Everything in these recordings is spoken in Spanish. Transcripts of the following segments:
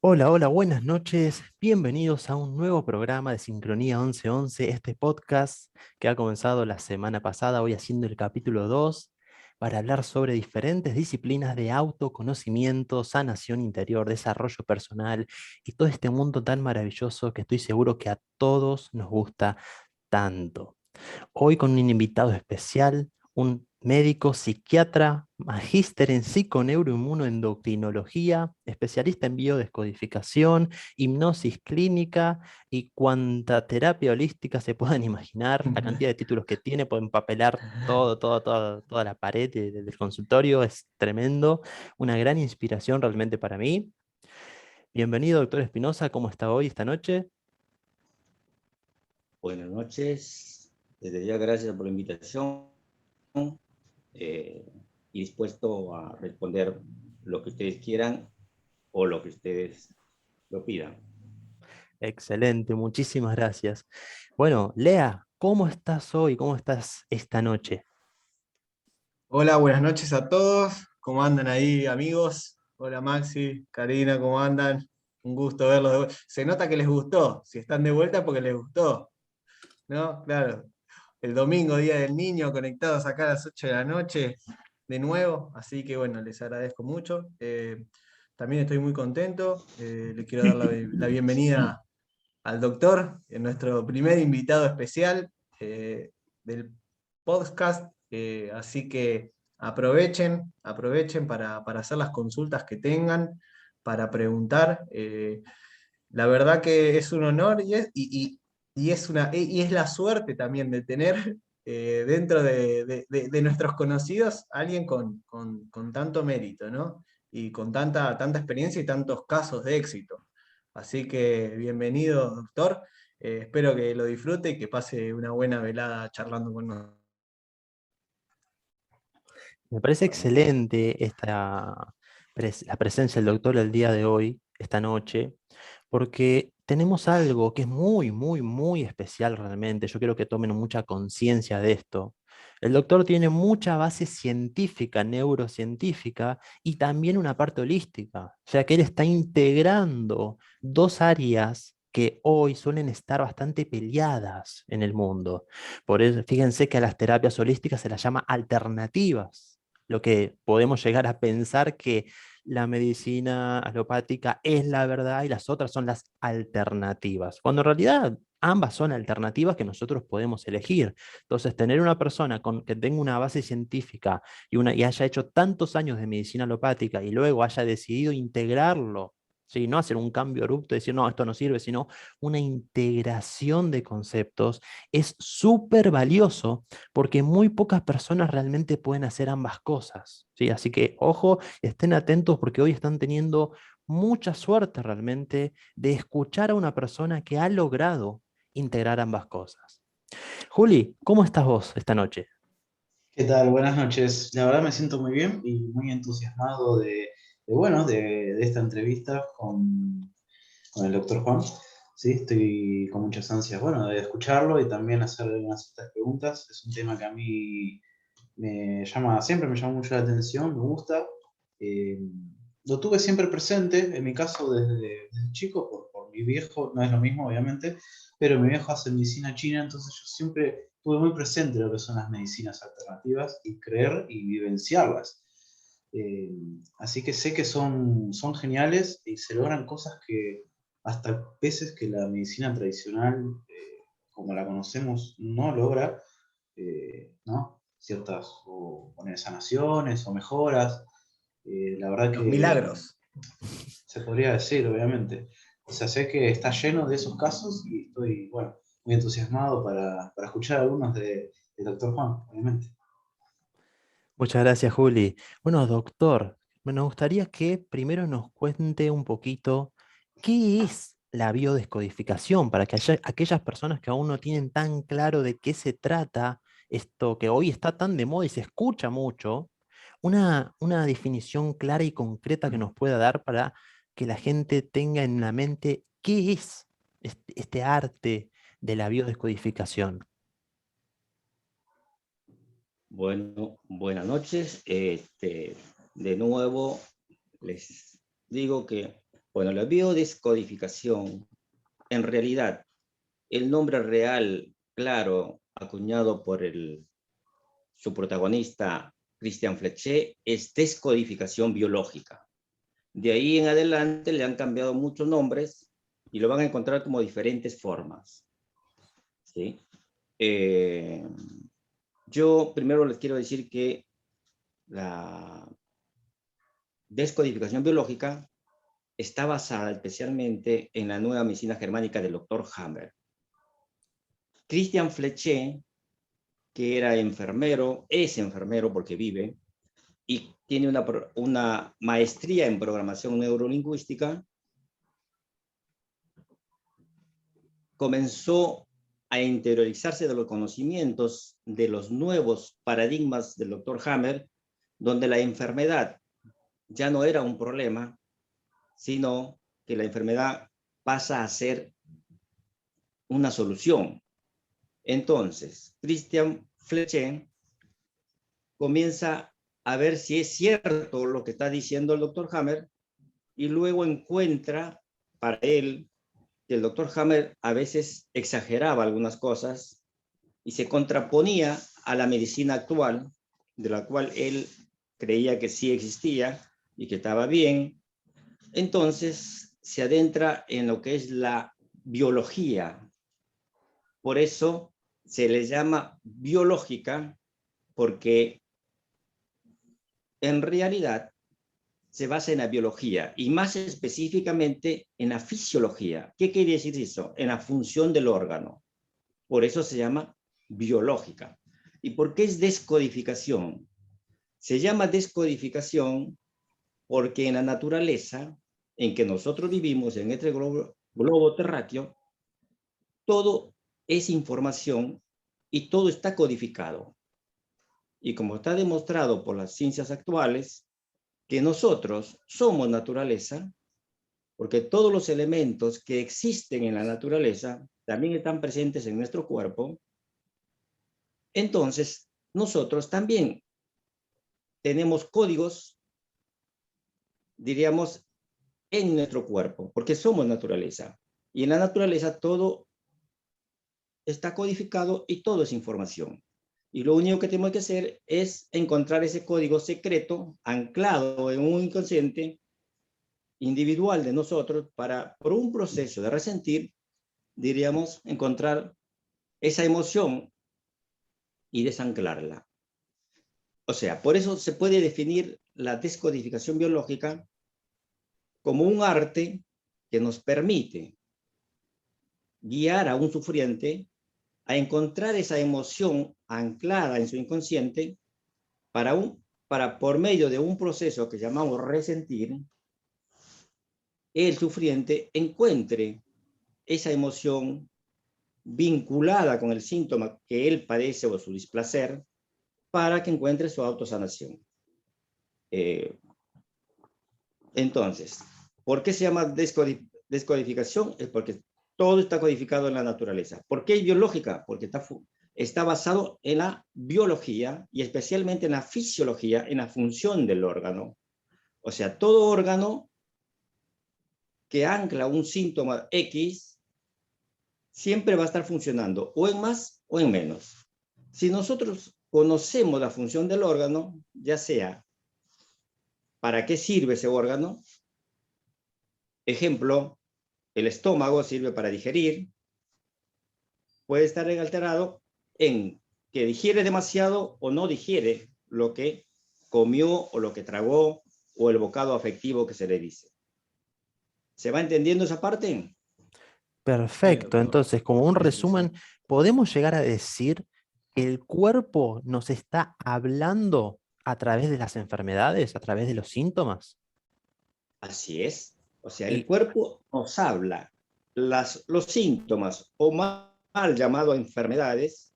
Hola, hola, buenas noches. Bienvenidos a un nuevo programa de Sincronía 1111, este podcast que ha comenzado la semana pasada, hoy haciendo el capítulo 2, para hablar sobre diferentes disciplinas de autoconocimiento, sanación interior, desarrollo personal y todo este mundo tan maravilloso que estoy seguro que a todos nos gusta tanto. Hoy con un invitado especial, un médico psiquiatra, magíster en psiconeuroinmunoendocrinología, especialista en biodescodificación, hipnosis clínica y cuanta terapia holística se puedan imaginar. La cantidad de títulos que tiene, pueden empapelar toda la pared del consultorio, es tremendo, una gran inspiración realmente para mí. Bienvenido, doctor Espinosa, ¿cómo está hoy, esta noche? Buenas noches. Desde ya, gracias por la invitación y dispuesto a responder lo que ustedes quieran o lo que ustedes lo pidan. Excelente, muchísimas gracias. Bueno, Lea, ¿cómo estás hoy? ¿Cómo estás esta noche? Hola, buenas noches a todos. ¿Cómo andan ahí, amigos? Hola, Maxi, Karina, ¿cómo andan? Un gusto verlos de vuelta. Se nota que les gustó. Si están de vuelta, porque les gustó, ¿no? Claro. El domingo, Día del Niño, conectados acá a las 8 de la noche, de nuevo. Así que bueno, les agradezco mucho. También estoy muy contento. Le quiero dar la bienvenida al doctor, nuestro primer invitado especial del podcast. Así que aprovechen para hacer las consultas que tengan, para preguntar. La verdad que es un honor y es la suerte también de tener dentro de nuestros conocidos alguien con tanto mérito, ¿no? Y con tanta experiencia y tantos casos de éxito. Así que bienvenido, doctor. Espero que lo disfrute y que pase una buena velada charlando con nosotros. Me parece Bueno, excelente la presencia del doctor el día de hoy, esta noche, porque tenemos algo que es muy, muy, muy especial realmente. Yo quiero que tomen mucha conciencia de esto. El doctor tiene mucha base científica, neurocientífica y también una parte holística. O sea que él está integrando dos áreas que hoy suelen estar bastante peleadas en el mundo. Por eso, fíjense que a las terapias holísticas se las llama alternativas, lo que podemos llegar a pensar que la medicina alopática es la verdad y las otras son las alternativas, cuando en realidad ambas son alternativas que nosotros podemos elegir. Entonces, tener una persona que tenga una base científica y haya hecho tantos años de medicina alopática y luego haya decidido integrarlo, ¿sí? No hacer un cambio abrupto y decir, no, esto no sirve, sino una integración de conceptos, es súper valioso porque muy pocas personas realmente pueden hacer ambas cosas, ¿sí? Así que, ojo, estén atentos porque hoy están teniendo mucha suerte realmente de escuchar a una persona que ha logrado integrar ambas cosas. Juli, ¿cómo estás vos esta noche? ¿Qué tal? Buenas noches. La verdad me siento muy bien y muy entusiasmado de esta entrevista con el doctor Juan. Sí, estoy con muchas ansias, bueno, de escucharlo y también hacerle unas ciertas preguntas. Es un tema que a mí siempre me llama mucho la atención, me gusta. Eh, lo tuve siempre presente, en mi caso desde chico, por mi viejo, no es lo mismo obviamente, pero mi viejo hace medicina china, entonces yo siempre tuve muy presente lo que son las medicinas alternativas y creer y vivenciarlas. Eh, Así que sé que son geniales y se logran cosas que hasta veces que la medicina tradicional, como la conocemos, no logra, ¿no? Ciertas o poner sanaciones o mejoras. La verdad Los que milagros. se podría decir, obviamente. O sea, sé que está lleno de esos casos y estoy, bueno, muy entusiasmado para escuchar algunos del doctor Juan, obviamente. Muchas gracias, Juli. Bueno, doctor, me gustaría que primero nos cuente un poquito qué es la biodescodificación para que aquellas personas que aún no tienen tan claro de qué se trata, esto que hoy está tan de moda y se escucha mucho, una definición clara y concreta que nos pueda dar para que la gente tenga en la mente qué es este arte de la biodescodificación. bueno, buenas noches. De nuevo, les digo que Bueno, la biodescodificación, en realidad, el nombre real, claro, acuñado por su protagonista, Christian Fletcher, es descodificación biológica. De ahí en adelante le han cambiado muchos nombres y lo van a encontrar como diferentes formas. ¿Sí? Yo primero les quiero decir que la descodificación biológica está basada especialmente en la nueva medicina germánica del Dr. Hammer. Christian Fletcher, que era enfermero, es enfermero porque vive, y tiene una maestría en programación neurolingüística, comenzó a interiorizarse de los conocimientos de los nuevos paradigmas del Dr. Hammer, donde la enfermedad ya no era un problema, sino que la enfermedad pasa a ser una solución. Entonces, Christian Fletcher comienza a ver si es cierto lo que está diciendo el Dr. Hammer y luego encuentra para él que el Dr. Hammer a veces exageraba algunas cosas y se contraponía a la medicina actual, de la cual él creía que sí existía y que estaba bien. Entonces se adentra en lo que es la biología. Por eso se le llama biológica, porque en realidad se basa en la biología y más específicamente en la fisiología. ¿Qué quiere decir eso? En la función del órgano. Por eso se llama biológica. ¿Y por qué es descodificación? Se llama descodificación porque en la naturaleza en que nosotros vivimos, en este globo terráqueo, todo es información y todo está codificado. Y como está demostrado por las ciencias actuales, que nosotros somos naturaleza, porque todos los elementos que existen en la naturaleza también están presentes en nuestro cuerpo, entonces nosotros también tenemos códigos, diríamos, en nuestro cuerpo, porque somos naturaleza. Y en la naturaleza todo está codificado y todo es información. Y lo único que tenemos que hacer es encontrar ese código secreto anclado en un inconsciente individual de nosotros para, por un proceso de resentir, diríamos, encontrar esa emoción y desanclarla. O sea, por eso se puede definir la descodificación biológica como un arte que nos permite guiar a un sufriente a encontrar esa emoción anclada en su inconsciente para por medio de un proceso que llamamos resentir, el sufriente encuentre esa emoción vinculada con el síntoma que él padece o su displacer para que encuentre su autosanación. Entonces, ¿por qué se llama descodificación? Es porque todo está codificado en la naturaleza. ¿Por qué es biológica? Porque está basado en la biología y especialmente en la fisiología, en la función del órgano. O sea, todo órgano que ancla un síntoma X siempre va a estar funcionando o en más o en menos. Si nosotros conocemos la función del órgano, ya sea para qué sirve ese órgano, ejemplo, el estómago sirve para digerir, puede estar alterado en que digiere demasiado o no digiere lo que comió o lo que tragó o el bocado afectivo que se le dice. ¿Se va entendiendo esa parte? Perfecto. Entonces, como un resumen, ¿podemos llegar a decir que el cuerpo nos está hablando a través de las enfermedades, a través de los síntomas? Así es. O sea, el Y cuerpo nos habla. Los síntomas o mal llamado enfermedades,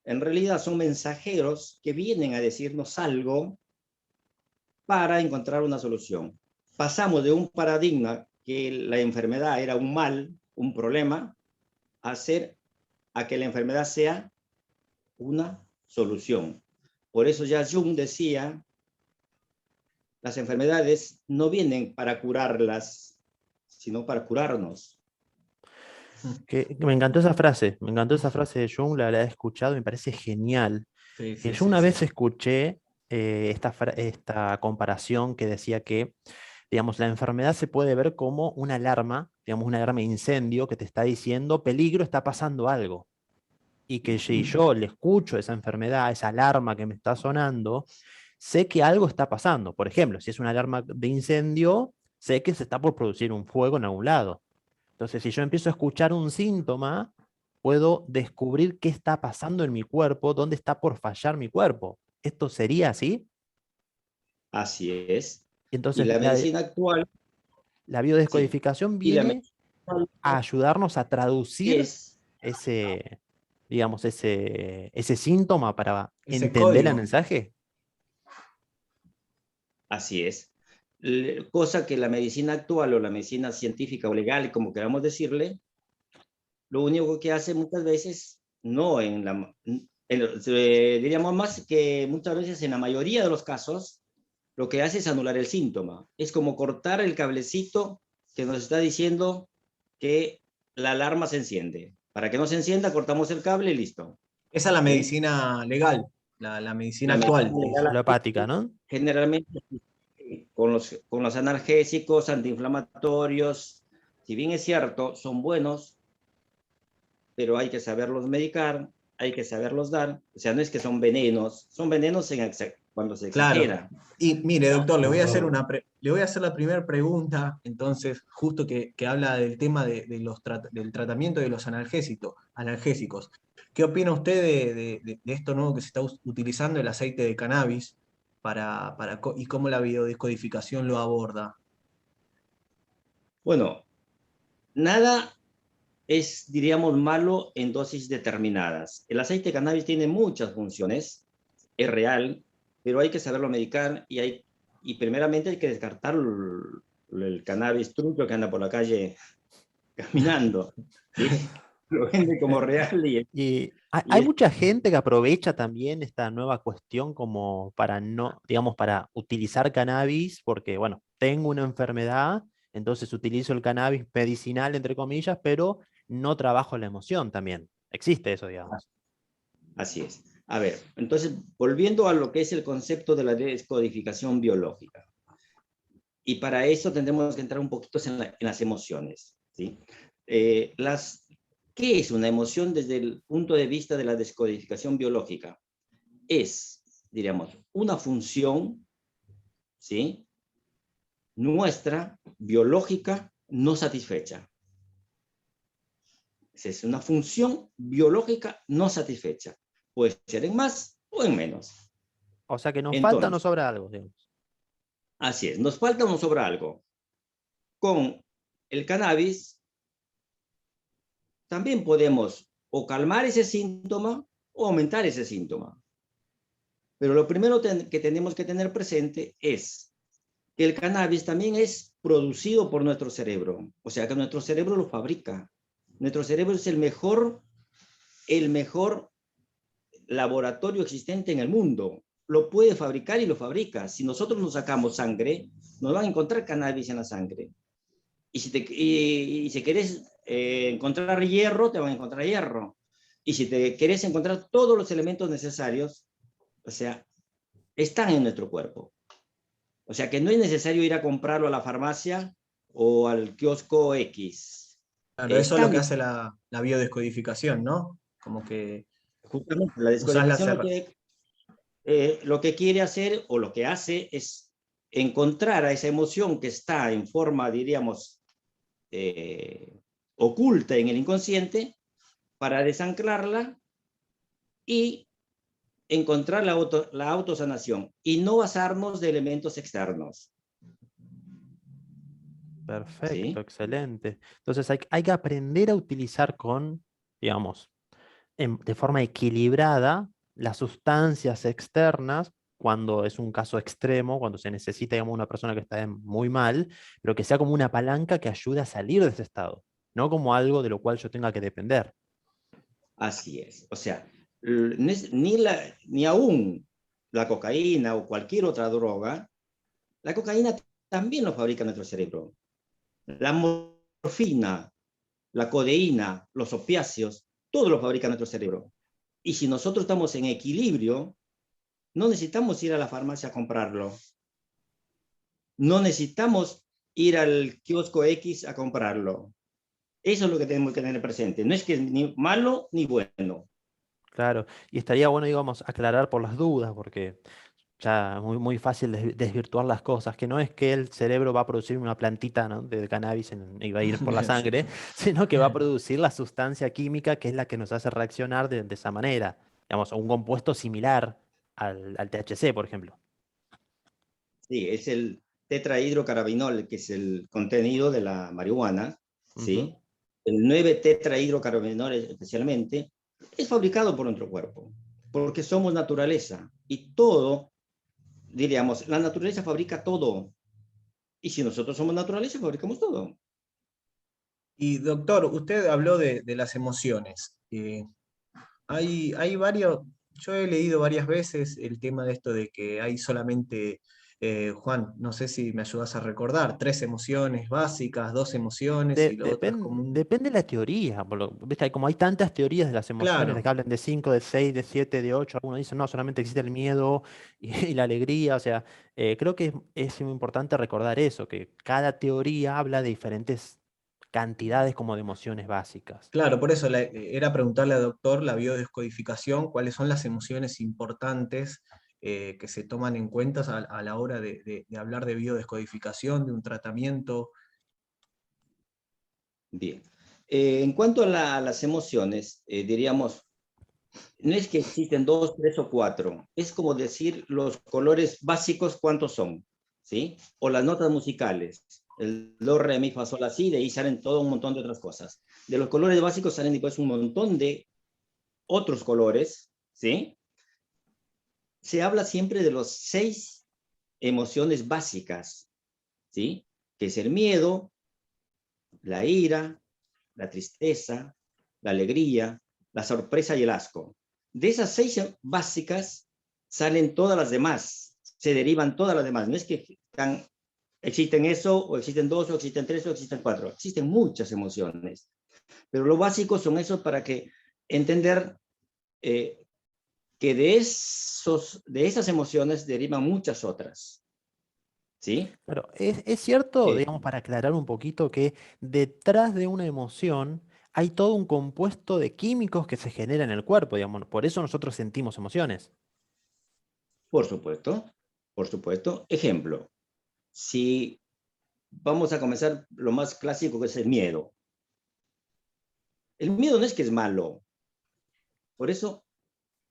en realidad son mensajeros que vienen a decirnos algo para encontrar una solución. Pasamos de un paradigma que la enfermedad era un mal, un problema, a que la enfermedad sea una solución. Por eso ya Jung decía, las enfermedades no vienen para curarlas, sino para curarnos. Me encantó esa frase de Jung, la he escuchado y me parece genial. Sí, Que sí, yo sí, una sí. vez escuché esta comparación que decía que, digamos, la enfermedad se puede ver como una alarma, digamos, una alarma de incendio que te está diciendo peligro, está pasando algo. Y que si yo le escucho esa enfermedad, esa alarma que me está sonando, sé que algo está pasando. Por ejemplo, si es una alarma de incendio, sé que se está por producir un fuego en algún lado. Entonces, si yo empiezo a escuchar un síntoma, puedo descubrir qué está pasando en mi cuerpo, dónde está por fallar mi cuerpo. ¿Esto sería así? Así es. Y Entonces, la medicina actual, la sí, biodescodificación y la viene medicina a actual ayudarnos a traducir es, ese, digamos, ese síntoma para Ese entender el código. mensaje. así es. Cosa que la medicina actual o la medicina científica o legal, como queramos decirle, lo único que hace muchas veces, no en la, diríamos más que muchas veces en la mayoría de los casos, lo que hace es anular el síntoma. Es como cortar el cablecito que nos está diciendo que la alarma se enciende. Para que no se encienda, cortamos el cable y listo. Esa es la ¿Sí? medicina legal, la medicina La actual. medicina legal Alopática, ¿no? generalmente con los analgésicos, antiinflamatorios, si bien es cierto, son buenos, pero hay que saberlos medicar, hay que saberlos dar. O sea, no es que son venenos cuando se Claro. exagera. Y mire, doctor, le voy a hacer Doctor, le voy a hacer la primera pregunta, entonces, justo que habla del tema del tratamiento de los analgésicos. ¿Qué opina usted de esto nuevo que se está utilizando, el aceite de cannabis, y cómo la biodescodificación lo aborda? Bueno, nada es, diríamos, malo en dosis determinadas. El aceite de cannabis tiene muchas funciones, es real, pero hay que saberlo medicar y primeramente hay que descartar el cannabis trucho que anda por la calle caminando, ¿sí? Lo vende como real Y y hay es, mucha gente que aprovecha también esta nueva cuestión como para no, digamos, para utilizar cannabis, porque, bueno, tengo una enfermedad, entonces utilizo el cannabis medicinal, entre comillas, pero no trabajo la emoción también. Existe eso, digamos. así es. A ver, entonces, volviendo a lo que es el concepto de la descodificación biológica. Y para eso tendremos que entrar un poquito en las emociones, ¿sí? Eh, las, ¿Qué es una emoción desde el punto de vista de la descodificación biológica? Es, diríamos, una función, ¿sí? Nuestra, biológica, no satisfecha. Es una función biológica no satisfecha. Puede ser en más o en menos. O sea que nos falta o nos Entonces, sobra algo, digamos. así es, nos falta o nos sobra algo. Con el cannabis también podemos o calmar ese síntoma o aumentar ese síntoma. Pero lo primero que tenemos que tener presente es que el cannabis también es producido por nuestro cerebro. O sea que nuestro cerebro lo fabrica. Nuestro cerebro es el mejor laboratorio existente en el mundo. Lo puede fabricar y lo fabrica. Si nosotros nos sacamos sangre, nos van a encontrar cannabis en la sangre. Y si querés encontrar hierro, te van a encontrar hierro. Y si te querés encontrar todos los elementos necesarios, o sea, están en nuestro cuerpo. O sea que no es necesario ir a comprarlo a la farmacia o al kiosco X. Claro, eso es lo Están que hace la biodescodificación, ¿no? Como que justamente la usás descodificación lo que quiere hacer o lo que hace es encontrar a esa emoción que está en forma, diríamos, oculta en el inconsciente para desanclarla y encontrar la autosanación y no basarnos de elementos externos. Perfecto, ¿Sí? excelente. Entonces hay que aprender a utilizar digamos, de forma equilibrada las sustancias externas cuando es un caso extremo, cuando se necesita, digamos, una persona que está muy mal, pero que sea como una palanca que ayude a salir de ese estado, no como algo de lo cual yo tenga que depender. Así es. O sea, ni aún la cocaína o cualquier otra droga, la cocaína también lo fabrica nuestro cerebro. La morfina, la codeína, los opiáceos, todo lo fabrica nuestro cerebro. Y si nosotros estamos en equilibrio, no necesitamos ir a la farmacia a comprarlo. No necesitamos ir al kiosco X a comprarlo. Eso es lo que tenemos que tener presente. No es que es ni malo ni bueno. Claro, y estaría bueno, digamos, aclarar por las dudas, porque ya muy, muy fácil desvirtuar las cosas, que no es que el cerebro va a producir una plantita, ¿no?, de cannabis y va a ir por la sangre, sino que va a producir la sustancia química que es la que nos hace reaccionar de esa manera. Digamos, un compuesto similar al THC, por ejemplo. Sí, es el tetrahidrocannabinol, que es el contenido de la marihuana, Ujú. ¿sí? El 9-tetrahidrocannabinol especialmente es fabricado por nuestro cuerpo, porque somos naturaleza y todo, diríamos, la naturaleza fabrica todo. Y si nosotros somos naturaleza, fabricamos todo. Y doctor, usted habló de las emociones. Hay varios, yo he leído varias veces el tema de esto de que hay solamente, Juan, no sé si me ayudas a recordar, 3 emociones básicas, 2 emociones y lo otro es como un... Depende de la teoría. ¿Viste? Como hay tantas teorías de las emociones, de que Claro, hablan de 5, de 6, de 7, de 8, algunos dicen, no, solamente existe el miedo y la alegría. O sea, creo que es muy importante recordar eso, que cada teoría habla de diferentes cantidades como de emociones básicas. claro, por eso era preguntarle al doctor la biodescodificación, cuáles son las emociones importantes que se toman en cuenta a la hora de hablar de biodescodificación, de un tratamiento. Bien. En cuanto a las emociones, diríamos, no es que existen 2, 3 o 4. Es como decir los colores básicos, ¿cuántos son? ¿Sí? O las notas musicales. El do, re, mi, fa, sol, la, si, de ahí salen todo un montón de otras cosas. De los colores básicos salen después un montón de otros colores, ¿sí? Se habla siempre de los 6 emociones básicas, ¿sí? Que es el miedo, la ira, la tristeza, la alegría, la sorpresa y el asco. De esas 6 básicas salen todas las demás, se derivan todas las demás. No es que existen eso, o existen 2, o existen 3, o existen 4. Existen muchas emociones. Pero lo básico son esos para que entender que de esas emociones derivan muchas otras. ¿Sí? Pero es cierto, Eh, digamos, para aclarar un poquito, que detrás de una emoción hay todo un compuesto de químicos que se genera en el cuerpo, digamos. Por eso nosotros sentimos emociones. por supuesto, por supuesto. Ejemplo, si vamos a comenzar lo más clásico, que es el miedo. El miedo no es que es malo. Por eso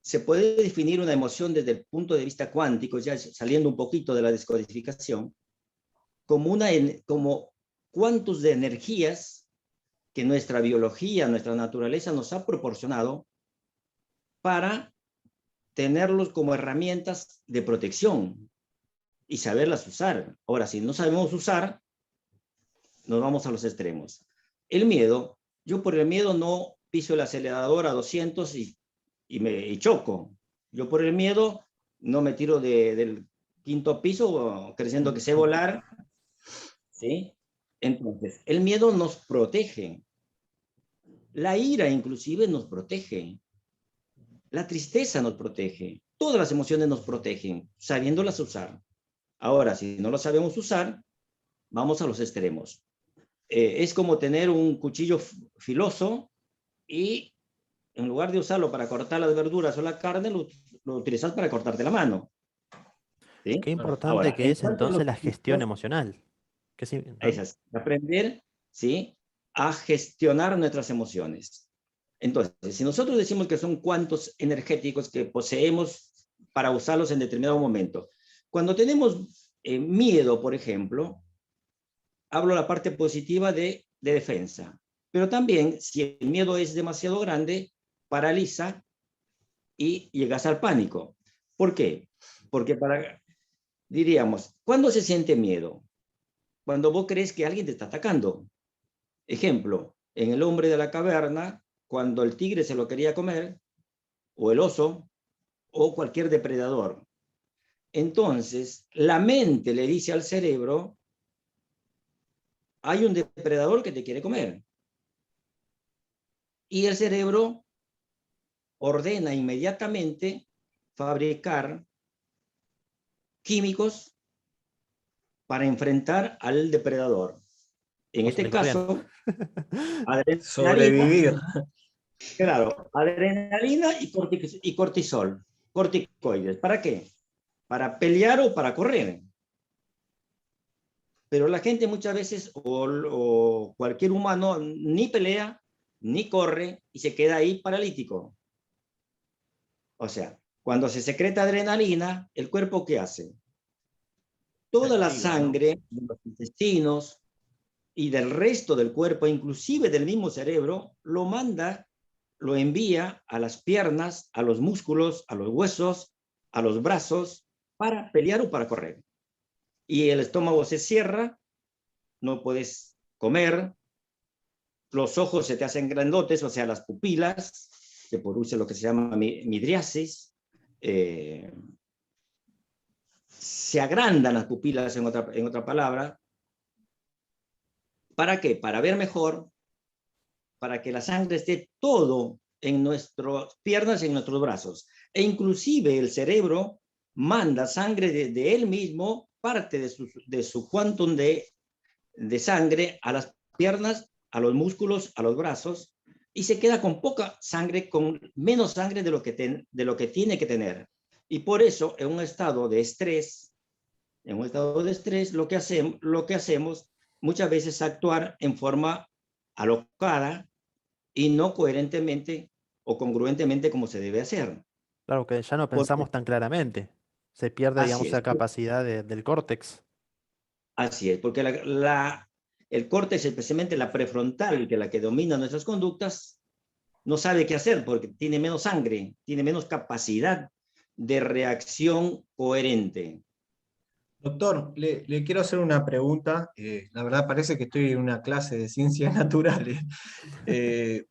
se puede definir una emoción desde el punto de vista cuántico, ya saliendo un poquito de la descodificación, como cuantos de energías que nuestra biología, nuestra naturaleza nos ha proporcionado para tenerlos como herramientas de protección y saberlas usar. Ahora, si no sabemos usar, nos vamos a los extremos. El miedo, yo por el miedo no piso el acelerador a 200 y choco. Yo por el miedo no me tiro del 5.º piso creyendo que sé volar, ¿sí? Entonces, el miedo nos protege. La ira inclusive nos protege. La tristeza nos protege. Todas las emociones nos protegen, sabiéndolas usar. Ahora, si no lo sabemos usar, vamos a los extremos. Es como tener un cuchillo filoso y en lugar de usarlo para cortar las verduras o la carne, lo utilizas para cortarte la mano. Qué ¿Sí? importante Ahora, que en es cuanto a los entonces la gestión químicos, emocional. Que sí, ¿no? es aprender, ¿sí?, a gestionar nuestras emociones. Entonces, si nosotros decimos que son cuantos energéticos que poseemos para usarlos en determinado momento, cuando tenemos miedo, por ejemplo, hablo la parte positiva de defensa, pero también si el miedo es demasiado grande, paraliza y llegas al pánico. ¿Por qué? Porque diríamos, ¿cuándo se siente miedo? Cuando vos crees que alguien te está atacando. Ejemplo, en El hombre de la caverna, cuando el tigre se lo quería comer, o el oso, o cualquier depredador. Entonces, la mente le dice al cerebro, hay un depredador que te quiere comer. Y el cerebro ordena inmediatamente fabricar químicos para enfrentar al depredador. En O este salir corriendo. caso, adrenalina, Sobrevivir. claro, adrenalina y cortisol, corticoides. ¿Para qué? Para pelear o para correr. Pero la gente muchas veces, o cualquier humano, ni pelea, ni corre, y se queda ahí paralítico. O sea, cuando se secreta adrenalina, ¿el cuerpo qué hace? Toda la Activa, ¿no? sangre de los intestinos y del resto del cuerpo, inclusive del mismo cerebro, lo manda, lo envía a las piernas, a los músculos, a los huesos, a los brazos, para pelear o para correr. Y el estómago se cierra, no puedes comer, los ojos se te hacen grandotes, o sea, las pupilas, se produce lo que se llama midriasis, se agrandan las pupilas, en otra palabra. ¿Para qué? Para ver mejor, para que la sangre esté todo en nuestras piernas y en nuestros brazos. E inclusive el cerebro manda sangre de él mismo, parte de su quantum de sangre a las piernas, a los músculos, a los brazos, y se queda con poca sangre, con menos sangre de lo que tiene que tener. Y por eso, en un estado de estrés, lo que hacemos muchas veces es actuar en forma alocada y no coherentemente o congruentemente como se debe hacer. Claro que ya no Porque, pensamos tan claramente. Se pierde, así digamos, es, esa capacidad del córtex. así es, porque el córtex, especialmente la prefrontal, que es la que domina nuestras conductas, no sabe qué hacer porque tiene menos sangre, tiene menos capacidad de reacción coherente. Doctor, le quiero hacer una pregunta. La verdad parece que estoy en una clase de ciencias naturales. Eh,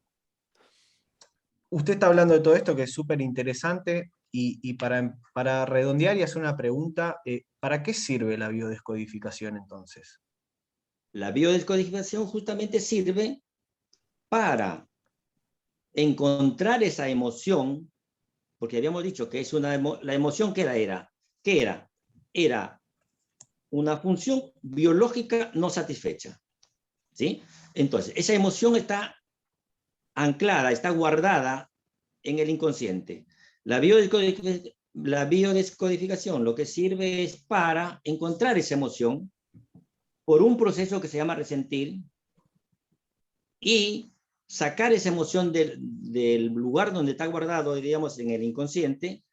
Usted está hablando de todo esto que es súper interesante y para redondear y hacer una pregunta, ¿para qué sirve la biodescodificación entonces? La biodescodificación justamente sirve para encontrar esa emoción, porque habíamos dicho que es la emoción que era. ¿Qué era? Era una función biológica no satisfecha. ¿Sí? Entonces, esa emoción está anclada, está guardada en el inconsciente. La biodescodificación lo que sirve es para encontrar esa emoción por un proceso que se llama resentir y sacar esa emoción del lugar donde está guardado, diríamos, en el inconsciente.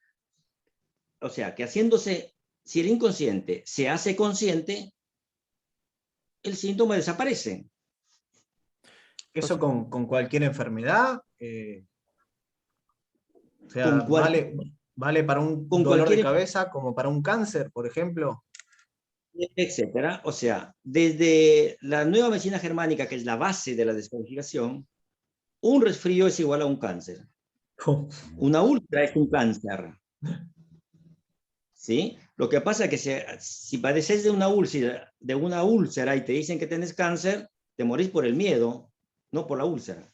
O sea, que haciéndose, si el inconsciente se hace consciente, el síntoma desaparece. ¿Eso Entonces, con cualquier enfermedad? O Con, sea, cual, ¿vale para un con dolor de cualquier, cabeza como para un cáncer, por ejemplo? etcétera. O sea, desde la nueva medicina germánica, que es la base de la descodificación, un resfrío es igual a un cáncer. Una úlcera es un cáncer. ¿Sí? Lo que pasa es que si padeces de una úlcera y te dicen que tienes cáncer, te morís por el miedo, no por la úlcera.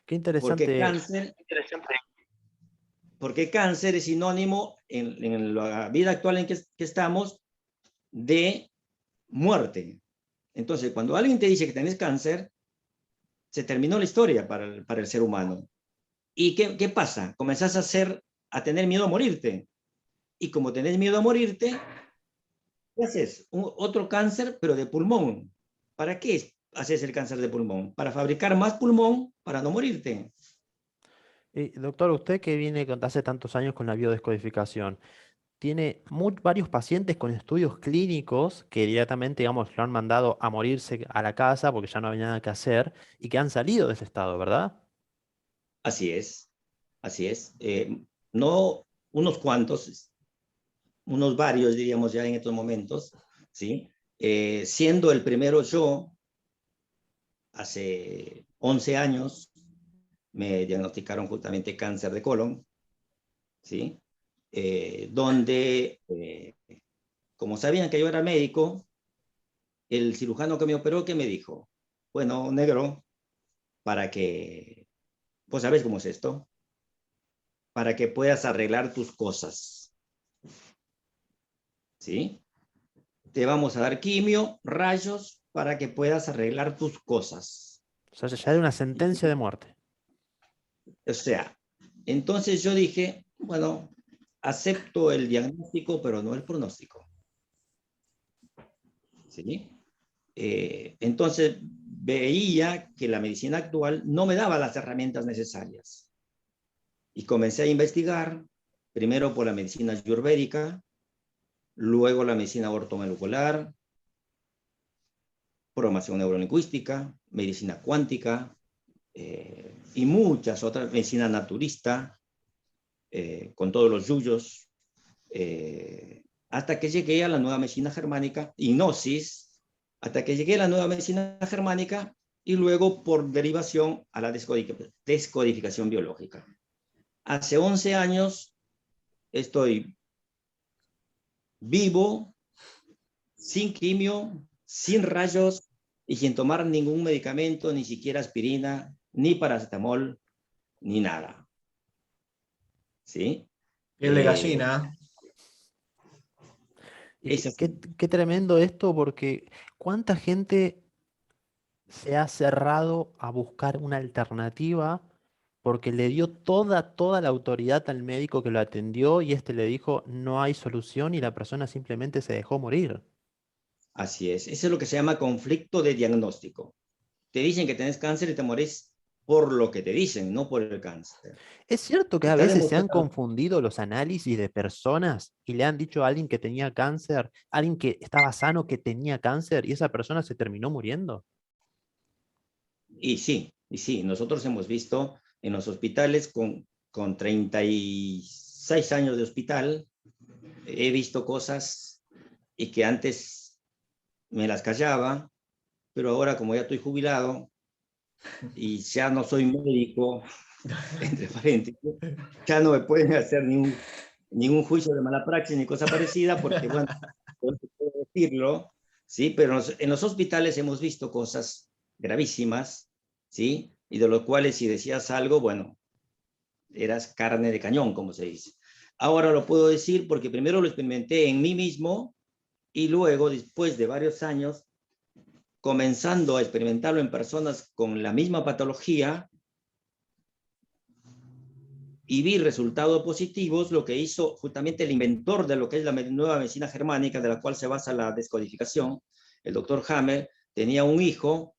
qué Porque interesante. cáncer es sinónimo en la vida actual en que estamos de muerte. Entonces, cuando alguien te dice que tienes cáncer, se terminó la historia para el ser humano. ¿Y qué pasa? Comenzás a tener miedo a morirte. Y como tenés miedo a morirte, ¿qué haces? Otro cáncer, pero de pulmón. ¿Para qué haces el cáncer de pulmón? Para fabricar más pulmón para no morirte. Doctor, usted que viene hace tantos años con la biodescodificación, tiene varios pacientes con estudios clínicos que directamente, digamos, lo han mandado a morirse a la casa porque ya no había nada que hacer y que han salido de ese estado, ¿verdad? Así es, así es. No unos cuantos, unos varios, diríamos ya en estos momentos, ¿sí? Siendo el primero yo, hace 11 años, me diagnosticaron justamente cáncer de colon, ¿sí? Donde, como sabían que yo era médico, el cirujano que me operó, ¿qué me dijo? Bueno, negro, para que, pues sabes cómo es esto, para que puedas arreglar tus cosas, ¿sí? Te vamos a dar quimio, rayos, para que puedas arreglar tus cosas. O sea, ya era una sentencia de muerte. O sea, entonces yo dije, bueno, acepto el diagnóstico, pero no el pronóstico. ¿Sí? Entonces veía que la medicina actual no me daba las herramientas necesarias. Y comencé a investigar, primero por la medicina ayurvédica, luego la medicina ortomolecular, programación neurolingüística, medicina cuántica, y muchas otras, medicina naturista, con todos los yuyos, hasta que llegué a la nueva medicina germánica, hipnosis, hasta que llegué a la nueva medicina germánica y luego por derivación a la descodificación biológica. Hace 11 años estoy vivo, sin quimio, sin rayos y sin tomar ningún medicamento, ni siquiera aspirina, ni paracetamol, ni nada. ¿Sí? Piel de gallina. Y Es así. qué tremendo esto, porque cuánta gente se ha cerrado a buscar una alternativa porque le dio toda la autoridad al médico que lo atendió y este le dijo no hay solución y la persona simplemente se dejó morir. Así es. Eso es lo que se llama conflicto de diagnóstico. Te dicen que tenés cáncer y te morís por lo que te dicen, no por el cáncer. Es cierto que a Está veces se han demostrado. confundido los análisis de personas y le han dicho a alguien que tenía cáncer, alguien que estaba sano que tenía cáncer y esa persona se terminó muriendo. Y sí, nosotros hemos visto en los hospitales con 36 años de hospital, he visto cosas y que antes me las callaba, pero ahora como ya estoy jubilado y ya no soy médico, entre paréntesis, ya no me pueden hacer ningún juicio de mala praxis ni cosa parecida, porque bueno, no puedo decirlo, ¿sí? Pero en los hospitales hemos visto cosas gravísimas, ¿sí? Y de los cuales si decías algo, bueno, eras carne de cañón, como se dice. Ahora lo puedo decir porque primero lo experimenté en mí mismo y luego, después de varios años, comenzando a experimentarlo en personas con la misma patología y vi resultados positivos, lo que hizo justamente el inventor de lo que es la nueva medicina germánica, de la cual se basa la descodificación, el doctor Hammer, tenía un hijo.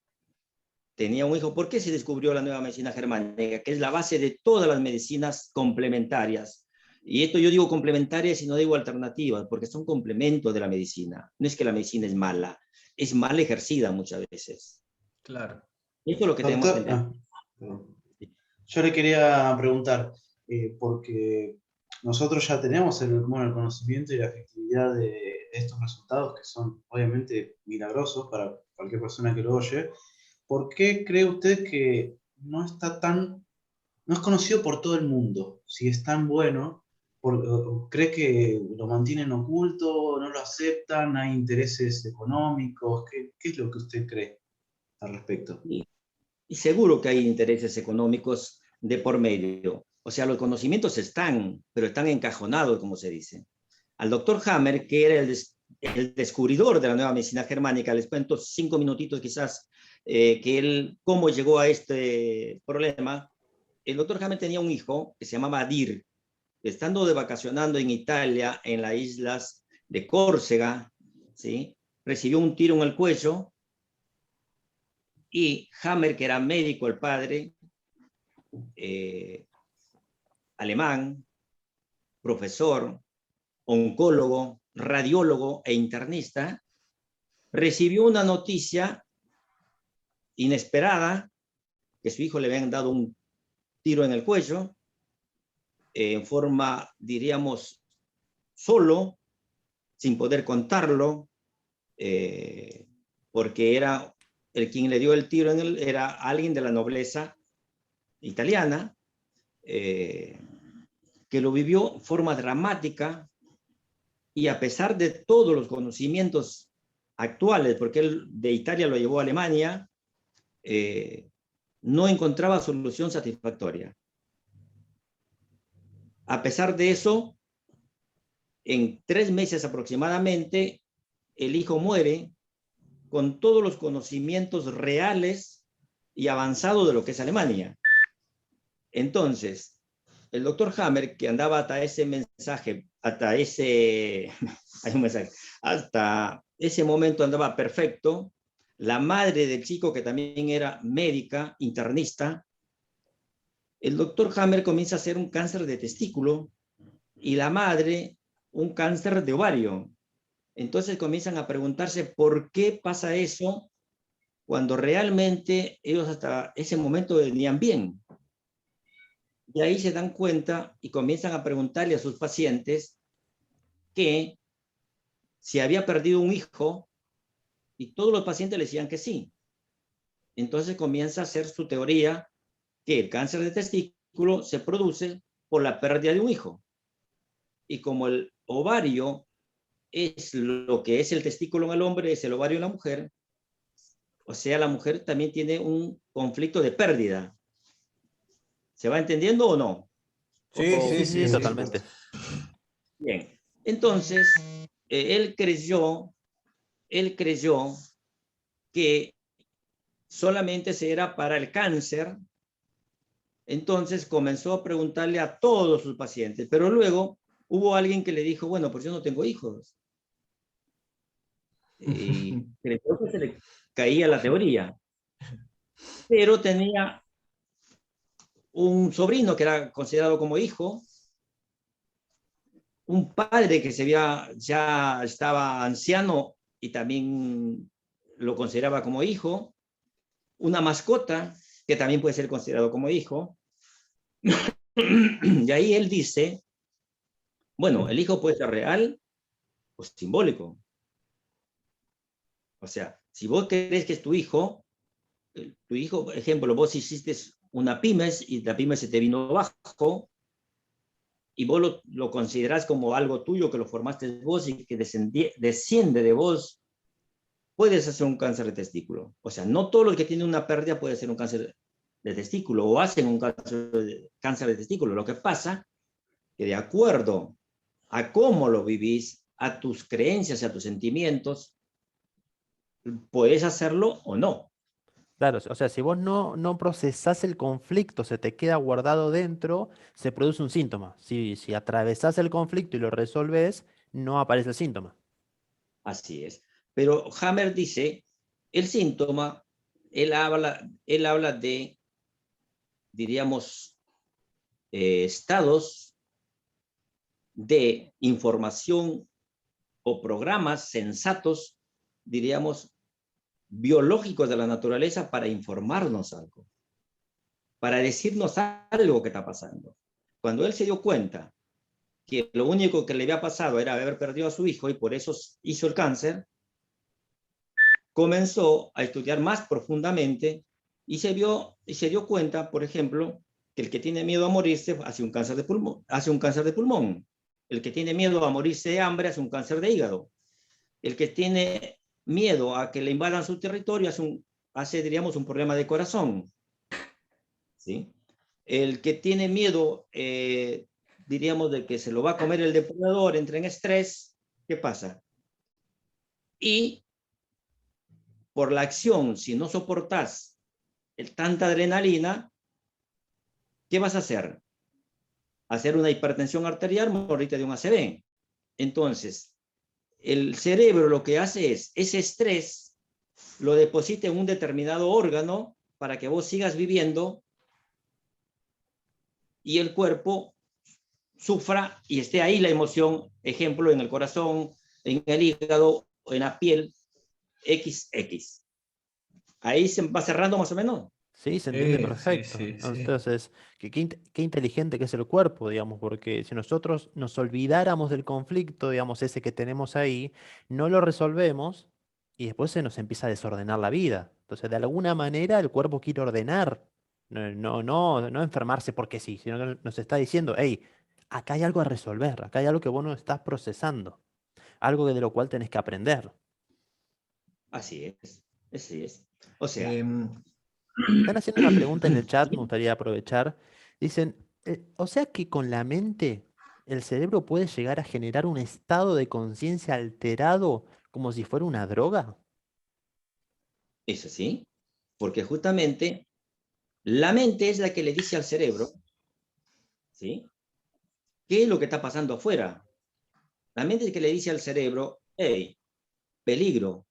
¿Por qué se descubrió la nueva medicina germánica? Que es la base de todas las medicinas complementarias. Y esto yo digo complementarias y no digo alternativas, porque son complementos de la medicina. No es que la medicina es mala, es mal ejercida muchas veces. Claro. Esto es lo que tenemos que entender. Perdón. Yo le quería preguntar, porque nosotros ya tenemos el conocimiento y la efectividad de estos resultados que son obviamente milagrosos para cualquier persona que lo oye. ¿Por qué cree usted que no es conocido por todo el mundo? Si es tan bueno, ¿cree que lo mantienen oculto, no lo aceptan, hay intereses económicos? ¿Qué es lo que usted cree al respecto? Y seguro que hay intereses económicos de por medio. O sea, los conocimientos están, pero están encajonados, como se dice. Al doctor Hammer, que era el descubridor de la nueva medicina germánica, les cuento 5 minutitos quizás, que él, cómo llegó a este problema. El doctor Hammer tenía un hijo que se llamaba Adir. Estando de vacacionando en Italia, en las islas de Córcega, ¿sí? Recibió un tiro en el cuello y Hammer, que era médico, el padre, alemán, profesor, oncólogo, radiólogo e internista, recibió una noticia inesperada, que su hijo le habían dado un tiro en el cuello, en forma, diríamos, solo, sin poder contarlo, porque era quien le dio el tiro era alguien de la nobleza italiana, que lo vivió en forma dramática y a pesar de todos los conocimientos actuales, porque él de Italia lo llevó a Alemania, no encontraba solución satisfactoria. A pesar de eso, en 3 meses aproximadamente, el hijo muere con todos los conocimientos reales y avanzados de lo que es Alemania. Entonces, el doctor Hammer, que andaba hasta ese mensaje, hasta ese, hay un mensaje, hasta ese momento andaba perfecto, la madre del chico, que también era médica, internista, el doctor Hammer comienza a hacer un cáncer de testículo y la madre un cáncer de ovario. Entonces comienzan a preguntarse por qué pasa eso cuando realmente ellos hasta ese momento venían bien. Y ahí se dan cuenta y comienzan a preguntarle a sus pacientes que si había perdido un hijo, y todos los pacientes le decían que sí. Entonces comienza a hacer su teoría que el cáncer de testículo se produce por la pérdida de un hijo. Y como el ovario es lo que es el testículo en el hombre, es el ovario en la mujer, o sea, la mujer también tiene un conflicto de pérdida. ¿Se va entendiendo o no? Sí, sí, Sí, sí, sí. totalmente. Bien. Entonces, él creyó que solamente se era para el cáncer. Entonces comenzó a preguntarle a todos sus pacientes, pero luego hubo alguien que le dijo, bueno, pues yo no tengo hijos. Y creyó que se le caía la teoría, pero tenía un sobrino que era considerado como hijo, un padre que ya estaba anciano y también lo consideraba como hijo, una mascota que también puede ser considerado como hijo. Y ahí él dice, bueno, el hijo puede ser real o simbólico. O sea, si vos crees que es tu hijo, por ejemplo, vos hiciste una pymes y la pymes se te vino abajo y vos lo considerás como algo tuyo, que lo formaste vos y que desciende de vos, puedes hacer un cáncer de testículo. O sea, no todo lo que tiene una pérdida puede ser un cáncer de testículo o hacen un cáncer de testículo. Lo que pasa que de acuerdo a cómo lo vivís, a tus creencias y a tus sentimientos, puedes hacerlo o no. Claro, o sea, si vos no procesás el conflicto, se te queda guardado dentro, se produce un síntoma. Si atravesás el conflicto y lo resolvés, no aparece el síntoma. Así es. Pero Hammer dice, el síntoma, él habla de, diríamos, estados de información o programas sensatos, diríamos, biológicos de la naturaleza para informarnos algo, para decirnos algo que está pasando. Cuando él se dio cuenta que lo único que le había pasado era haber perdido a su hijo y por eso hizo el cáncer, comenzó a estudiar más profundamente y se dio cuenta, por ejemplo, que el que tiene miedo a morirse hace un cáncer de pulmón, el que tiene miedo a morirse de hambre hace un cáncer de hígado, el que tiene miedo a que le invadan su territorio hace diríamos, un problema de corazón, ¿sí? El que tiene miedo, diríamos, de que se lo va a comer el depredador, entra en estrés, ¿qué pasa? Y por la acción, si no soportas tanta adrenalina, ¿qué vas a hacer? Hacer una hipertensión arterial, morirte de un ACV. Entonces, el cerebro lo que hace es, ese estrés lo deposita en un determinado órgano para que vos sigas viviendo y el cuerpo sufra y esté ahí la emoción, ejemplo, en el corazón, en el hígado, en la piel, XX. Ahí se va cerrando más o menos. Sí, se entiende Sí, sí, perfecto. sí, sí. Entonces, qué inteligente que es el cuerpo, digamos, porque si nosotros nos olvidáramos del conflicto, digamos, ese que tenemos ahí, no lo resolvemos y después se nos empieza a desordenar la vida. Entonces, de alguna manera, el cuerpo quiere ordenar, no enfermarse porque sí, sino que nos está diciendo, hey, acá hay algo a resolver, acá hay algo que vos no estás procesando, algo de lo cual tenés que aprender. Así es, así es. O sea, Están haciendo una pregunta en el chat, me gustaría aprovechar. Dicen, o sea que con la mente el cerebro puede llegar a generar un estado de conciencia alterado como si fuera una droga. es así, porque justamente la mente es la que le dice al cerebro, ¿sí? ¿Qué es lo que está pasando afuera? La mente es la que le dice al cerebro, hey, peligro,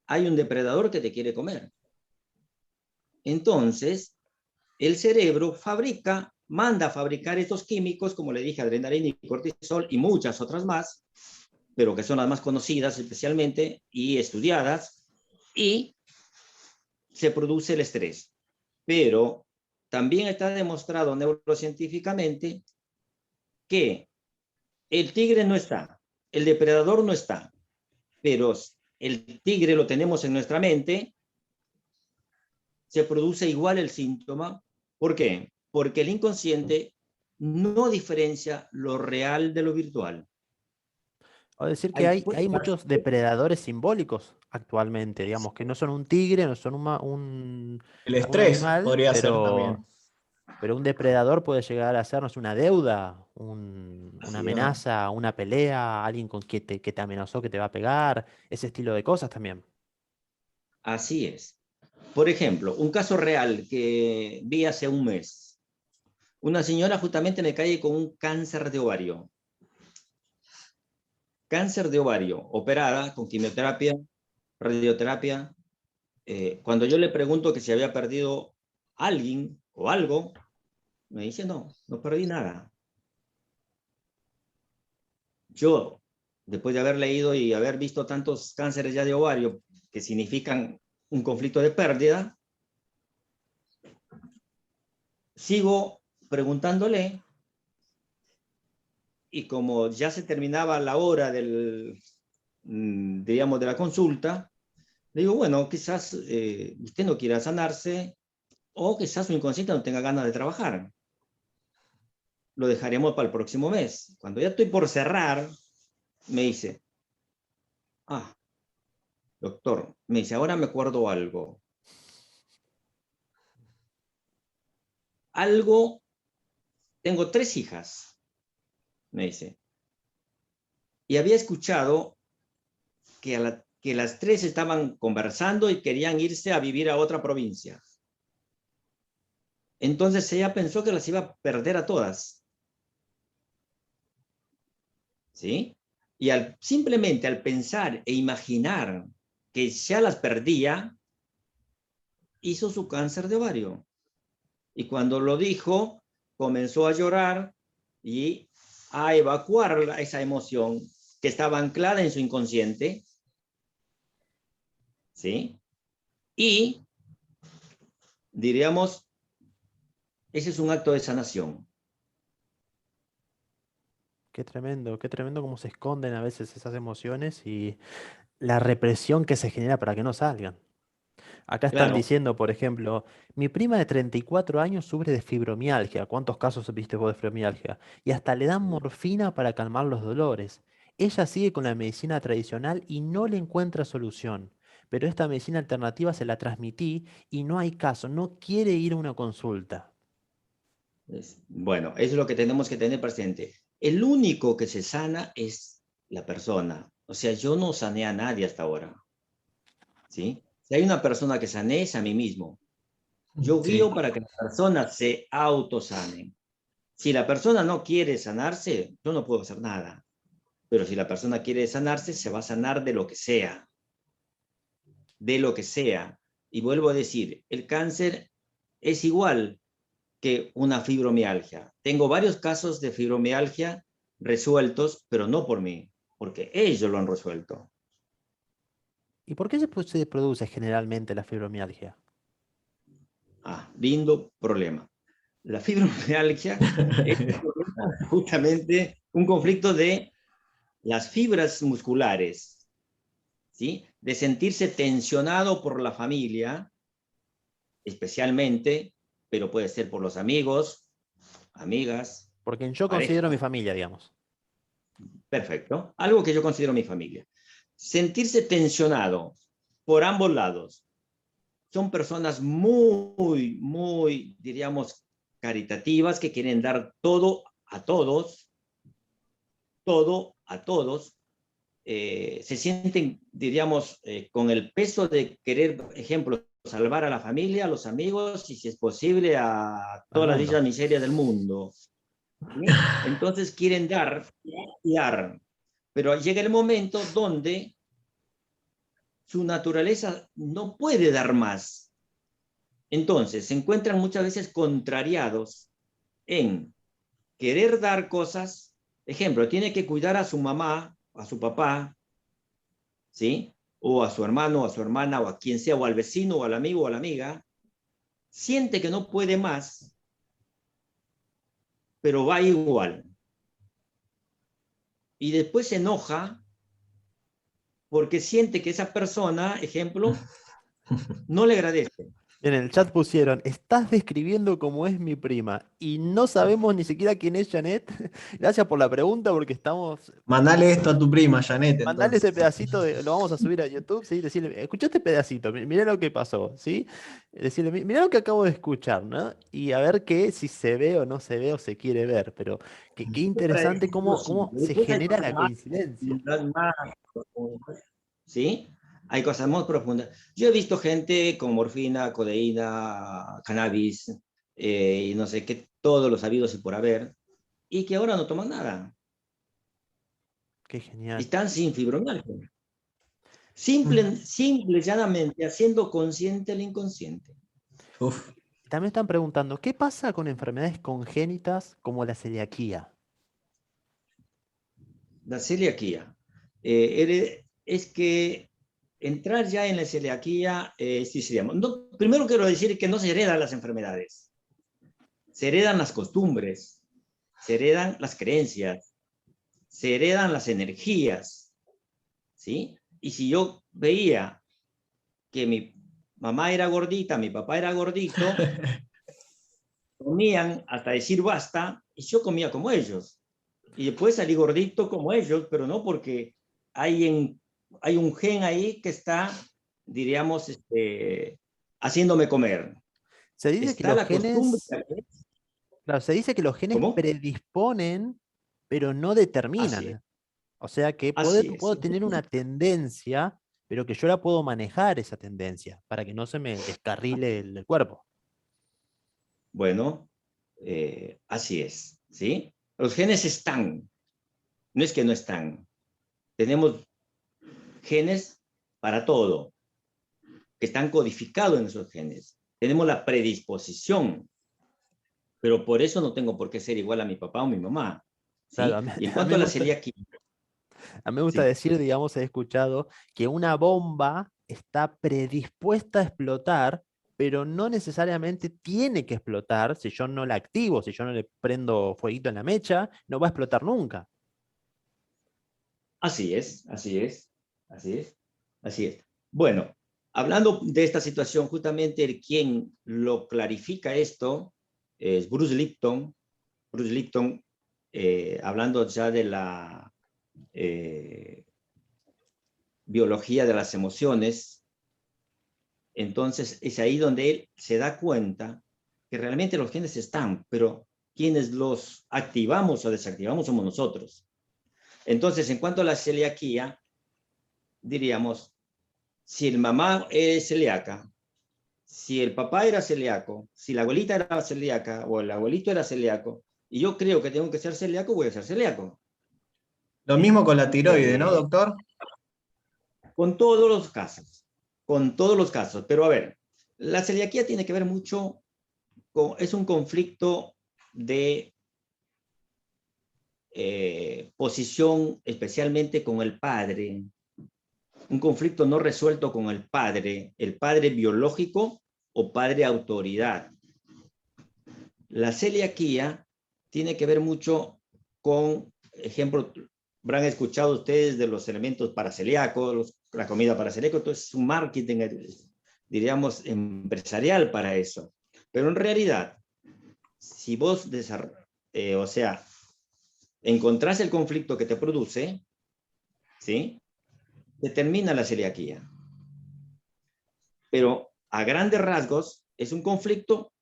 hay un depredador que te quiere comer. Entonces, el cerebro manda a fabricar estos químicos, como le dije, adrenalina y cortisol y muchas otras más, pero que son las más conocidas especialmente y estudiadas, y se produce el estrés. Pero también está demostrado neurocientíficamente que el tigre no está, el depredador no está, pero el tigre lo tenemos en nuestra mente, se produce igual el síntoma. ¿Por qué? Porque el inconsciente no diferencia lo real de lo virtual. O decir que Hay hay pruebas. muchos depredadores simbólicos actualmente, digamos, que no son un tigre, no son el un estrés animal, podría ser también. pero un depredador puede llegar a hacernos una deuda, una Así es. amenaza, una pelea, alguien con que te amenazó que te va a pegar, ese estilo de cosas también. Así es. Por ejemplo, un caso real que vi hace un mes. Una señora justamente en la calle con un cáncer de ovario. Cáncer de ovario, operada con quimioterapia, radioterapia. Cuando yo le pregunto que si había perdido alguien o algo, me dice, no, no perdí nada. Yo, después de haber leído y haber visto tantos cánceres ya de ovario que significan un conflicto de pérdida, sigo preguntándole y como ya se terminaba la hora digamos, de la consulta, le digo, bueno, quizás usted no quiera sanarse o quizás su inconsciente no tenga ganas de trabajar. Lo dejaremos para el próximo mes. Cuando ya estoy por cerrar, me dice, ah, doctor, me dice, ahora me acuerdo algo. Algo, tengo 3 hijas, me dice, y había escuchado que las 3 estaban conversando y querían irse a vivir a otra provincia. Entonces ella pensó que las iba a perder a todas, ¿sí? Y simplemente al pensar e imaginar que ya las perdía, hizo su cáncer de ovario. Y cuando lo dijo, comenzó a llorar y a evacuar esa emoción que estaba anclada en su inconsciente, ¿sí? Y, diríamos, ese es un acto de sanación. Qué tremendo cómo se esconden a veces esas emociones y la represión que se genera para que no salgan. Acá están Claro, diciendo, por ejemplo, mi prima de 34 años sufre de fibromialgia. ¿Cuántos casos viste vos de fibromialgia? Y hasta le dan morfina para calmar los dolores. Ella sigue con la medicina tradicional y no le encuentra solución. Pero esta medicina alternativa se la transmití y no hay caso, no quiere ir a una consulta. bueno, eso es lo que tenemos que tener presente. El único que se sana es la persona. O sea, yo no sané a nadie hasta ahora, ¿sí? Si hay una persona que sané, es a mí mismo. Yo guío Sí. para que las personas se autosanen. Si la persona no quiere sanarse, yo no puedo hacer nada. Pero si la persona quiere sanarse, se va a sanar de lo que sea, de lo que sea. Y vuelvo a decir, el cáncer es igual que una fibromialgia. Tengo varios casos de fibromialgia resueltos, pero no por mí, porque ellos lo han resuelto. ¿Y por qué se produce generalmente la fibromialgia? Ah, lindo problema. La fibromialgia es justamente un conflicto de las fibras musculares, ¿sí? De sentirse tensionado por la familia, especialmente, pero puede ser por los amigos, amigas, Porque yo pareja. considero mi familia, digamos. Perfecto. Algo que yo considero mi familia. Sentirse tensionado. por ambos lados. Son personas muy, muy, diríamos, caritativas, que quieren dar todo a todos, todo a todos. Se sienten, diríamos, con el peso de querer, por ejemplo, salvar a la familia, a los amigos y, si es posible, a todas las dichas miserias del mundo. ¿Sí? Entonces quieren dar y dar, pero llega el momento donde su naturaleza no puede dar más. Entonces se encuentran muchas veces contrariados en querer dar cosas. Ejemplo, tiene que cuidar a su mamá, a su papá, ¿sí? O a su hermano, o a su hermana, o a quien sea, o al vecino, o al amigo, o a la amiga. Siente que no puede más, pero va igual. Y después se enoja porque siente que esa persona, ejemplo, no le agradece. En el chat pusieron, estás describiendo cómo es mi prima y no sabemos ni siquiera quién es Janet. Gracias por la pregunta porque estamos... Mandale esto a tu prima, Janet, Mandale ese entonces. pedacito, lo vamos a subir a YouTube, ¿sí? Decirle, escucha este pedacito, mirá lo que pasó, ¿sí? Decirle, mirá lo que acabo de escuchar, ¿no? Y a ver qué, si se ve o no se ve o se quiere ver, pero qué interesante cómo se Después hay genera cosas la coincidencia. más profundas, ¿sí? Hay cosas muy profundas. Yo he visto gente con morfina, codeína, cannabis, y no sé qué, todos los habidos y por haber, y que ahora no toman nada. Qué genial. Están sin fibromialgia. Simple, llanamente, haciendo consciente el inconsciente. Uf. También están preguntando, ¿qué pasa con enfermedades congénitas como la celiaquía? La celiaquía. Es que entrar ya en la celiaquía, sí seríamos. No, primero quiero decir que no se heredan las enfermedades. Se heredan las costumbres, se heredan las creencias, se heredan las energías, ¿sí? Y si yo veía que mi mamá era gordita, mi papá era gordito, comían hasta decir basta, y yo comía como ellos. Y después salí gordito como ellos, pero no porque hay un gen ahí que está, diríamos, haciéndome comer. Se dice que Está los la costumbre. genes, claro, se dice que los genes ¿Cómo? predisponen, pero no Así es. determinan. O sea que Así es. puedo tener una tendencia, pero que yo la puedo manejar esa tendencia para que no se me descarrile el cuerpo. Bueno, así es, ¿sí? Los genes están, no es que no están. Tenemos genes para todo, que están codificados en esos genes. Tenemos la predisposición, pero por eso no tengo por qué ser igual a mi papá o mi mamá, Claro, ¿sí? Y en a mí cuanto a me la gusta, celiaquía, a mí me gusta sí, decir, digamos, he escuchado que una bomba está predispuesta a explotar, pero no necesariamente tiene que explotar. Si yo no la activo, si yo no le prendo fueguito en la mecha, no va a explotar nunca. así es, así es, así es, así es. Bueno, hablando de esta situación, justamente el quien lo clarifica esto es Bruce Lipton. Bruce Lipton, hablando ya de la eh, biología de las emociones, entonces es ahí donde él se da cuenta que realmente los genes están, pero quienes los activamos o desactivamos somos nosotros. Entonces, en cuanto a la celiaquía, diríamos, si el mamá es celíaca, si el papá era celíaco, si la abuelita era celíaca o el abuelito era celíaco, y yo creo que tengo que ser celíaco, voy a ser celíaco. Lo ¿Sí? mismo con la tiroide, ¿no, doctor? Con todos los casos, con todos los casos. Pero a ver, la celiaquía tiene que ver mucho es un conflicto de posición, especialmente con el padre, un conflicto no resuelto con el padre biológico o padre autoridad. La celiaquía tiene que ver mucho con, ejemplo, habrán escuchado ustedes de los elementos paracelíacos, la comida paracelíaca, entonces es un marketing, diríamos, empresarial para eso. Pero en realidad, si vos o sea, encontrás el conflicto que te produce, ¿sí? Determina la celiaquía. pero a grandes rasgos es un conflicto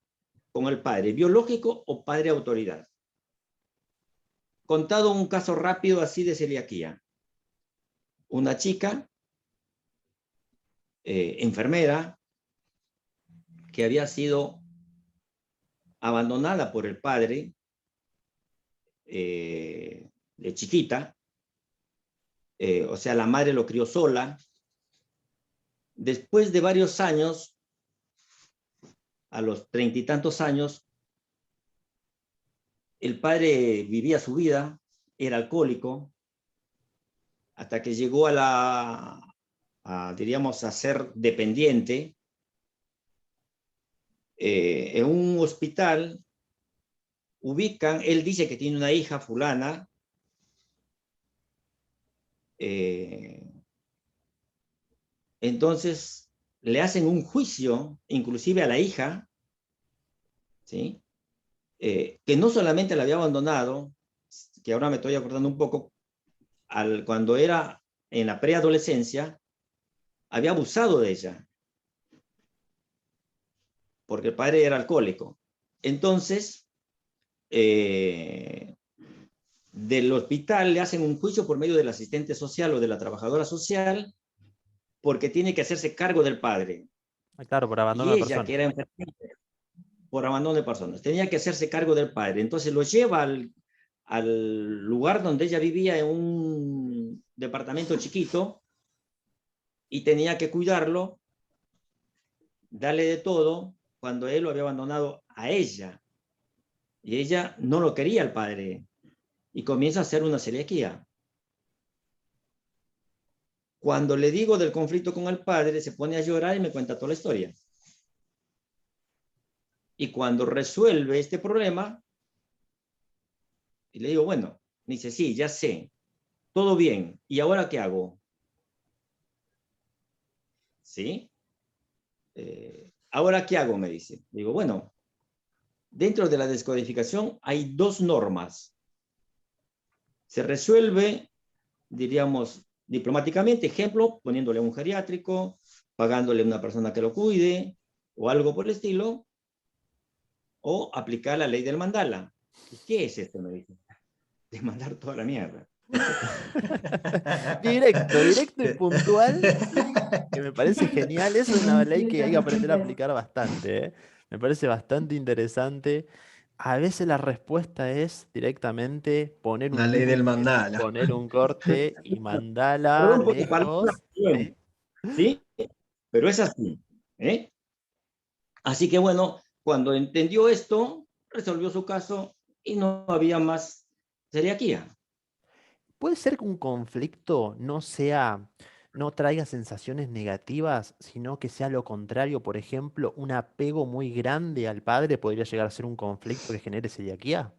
con el padre biológico o padre autoridad. Contado un caso rápido así de celiaquía. Una chica, enfermera, que había sido abandonada por el padre de chiquita, o sea, la madre lo crió sola. Después de varios años, a los 30 y tantos años, el padre vivía su vida, era alcohólico, hasta que llegó diríamos, a ser dependiente. En un hospital ubican, él dice que tiene una hija fulana, entonces le hacen un juicio, inclusive a la hija, ¿sí? Que no solamente la había abandonado, que ahora me estoy acordando un poco, cuando era en la preadolescencia, había abusado de ella, porque el padre era alcohólico. Entonces, del hospital le hacen un juicio por medio del asistente social o de la trabajadora social, porque tiene que hacerse cargo del padre. Claro, por abandono Y de ella, persona. que era enfermera, por abandono de personas, tenía que hacerse cargo del padre. Entonces lo lleva al lugar donde ella vivía, en un departamento chiquito, y tenía que cuidarlo, darle de todo, cuando él lo había abandonado a ella. Y ella no lo quería al padre, y comienza a hacer una celiaquía. Cuando le digo del conflicto con el padre, se pone a llorar y me cuenta toda la historia. Y cuando resuelve este problema, y le digo, bueno, me dice, sí, ya sé, todo bien, ¿y ahora qué hago? ¿Sí? ¿Ahora qué hago? Me dice. Digo, bueno, dentro de la descodificación hay dos normas. Se resuelve, diríamos, diplomáticamente, ejemplo, poniéndole un geriátrico, pagándole a una persona que lo cuide, o algo por el estilo, o aplicar la ley del mandala. ¿Y qué es esto? Me dice. De mandar toda la mierda. Directo y puntual, ¿sí? Que me parece genial. Eso es una ley que hay que aprender a aplicar bastante, ¿eh? Me parece bastante interesante. A veces la respuesta es directamente poner La un ley del límite, mandala. poner un corte y mandala Perdón por la palabra, lejos, ¿sí? ¿sí? Pero es así, ¿eh? Así que bueno, cuando entendió esto, resolvió su caso y no había más celiaquía. ¿Puede ser que un conflicto no traiga sensaciones negativas, sino que sea lo contrario? Por ejemplo, un apego muy grande al padre podría llegar a ser un conflicto que genere celiaquía.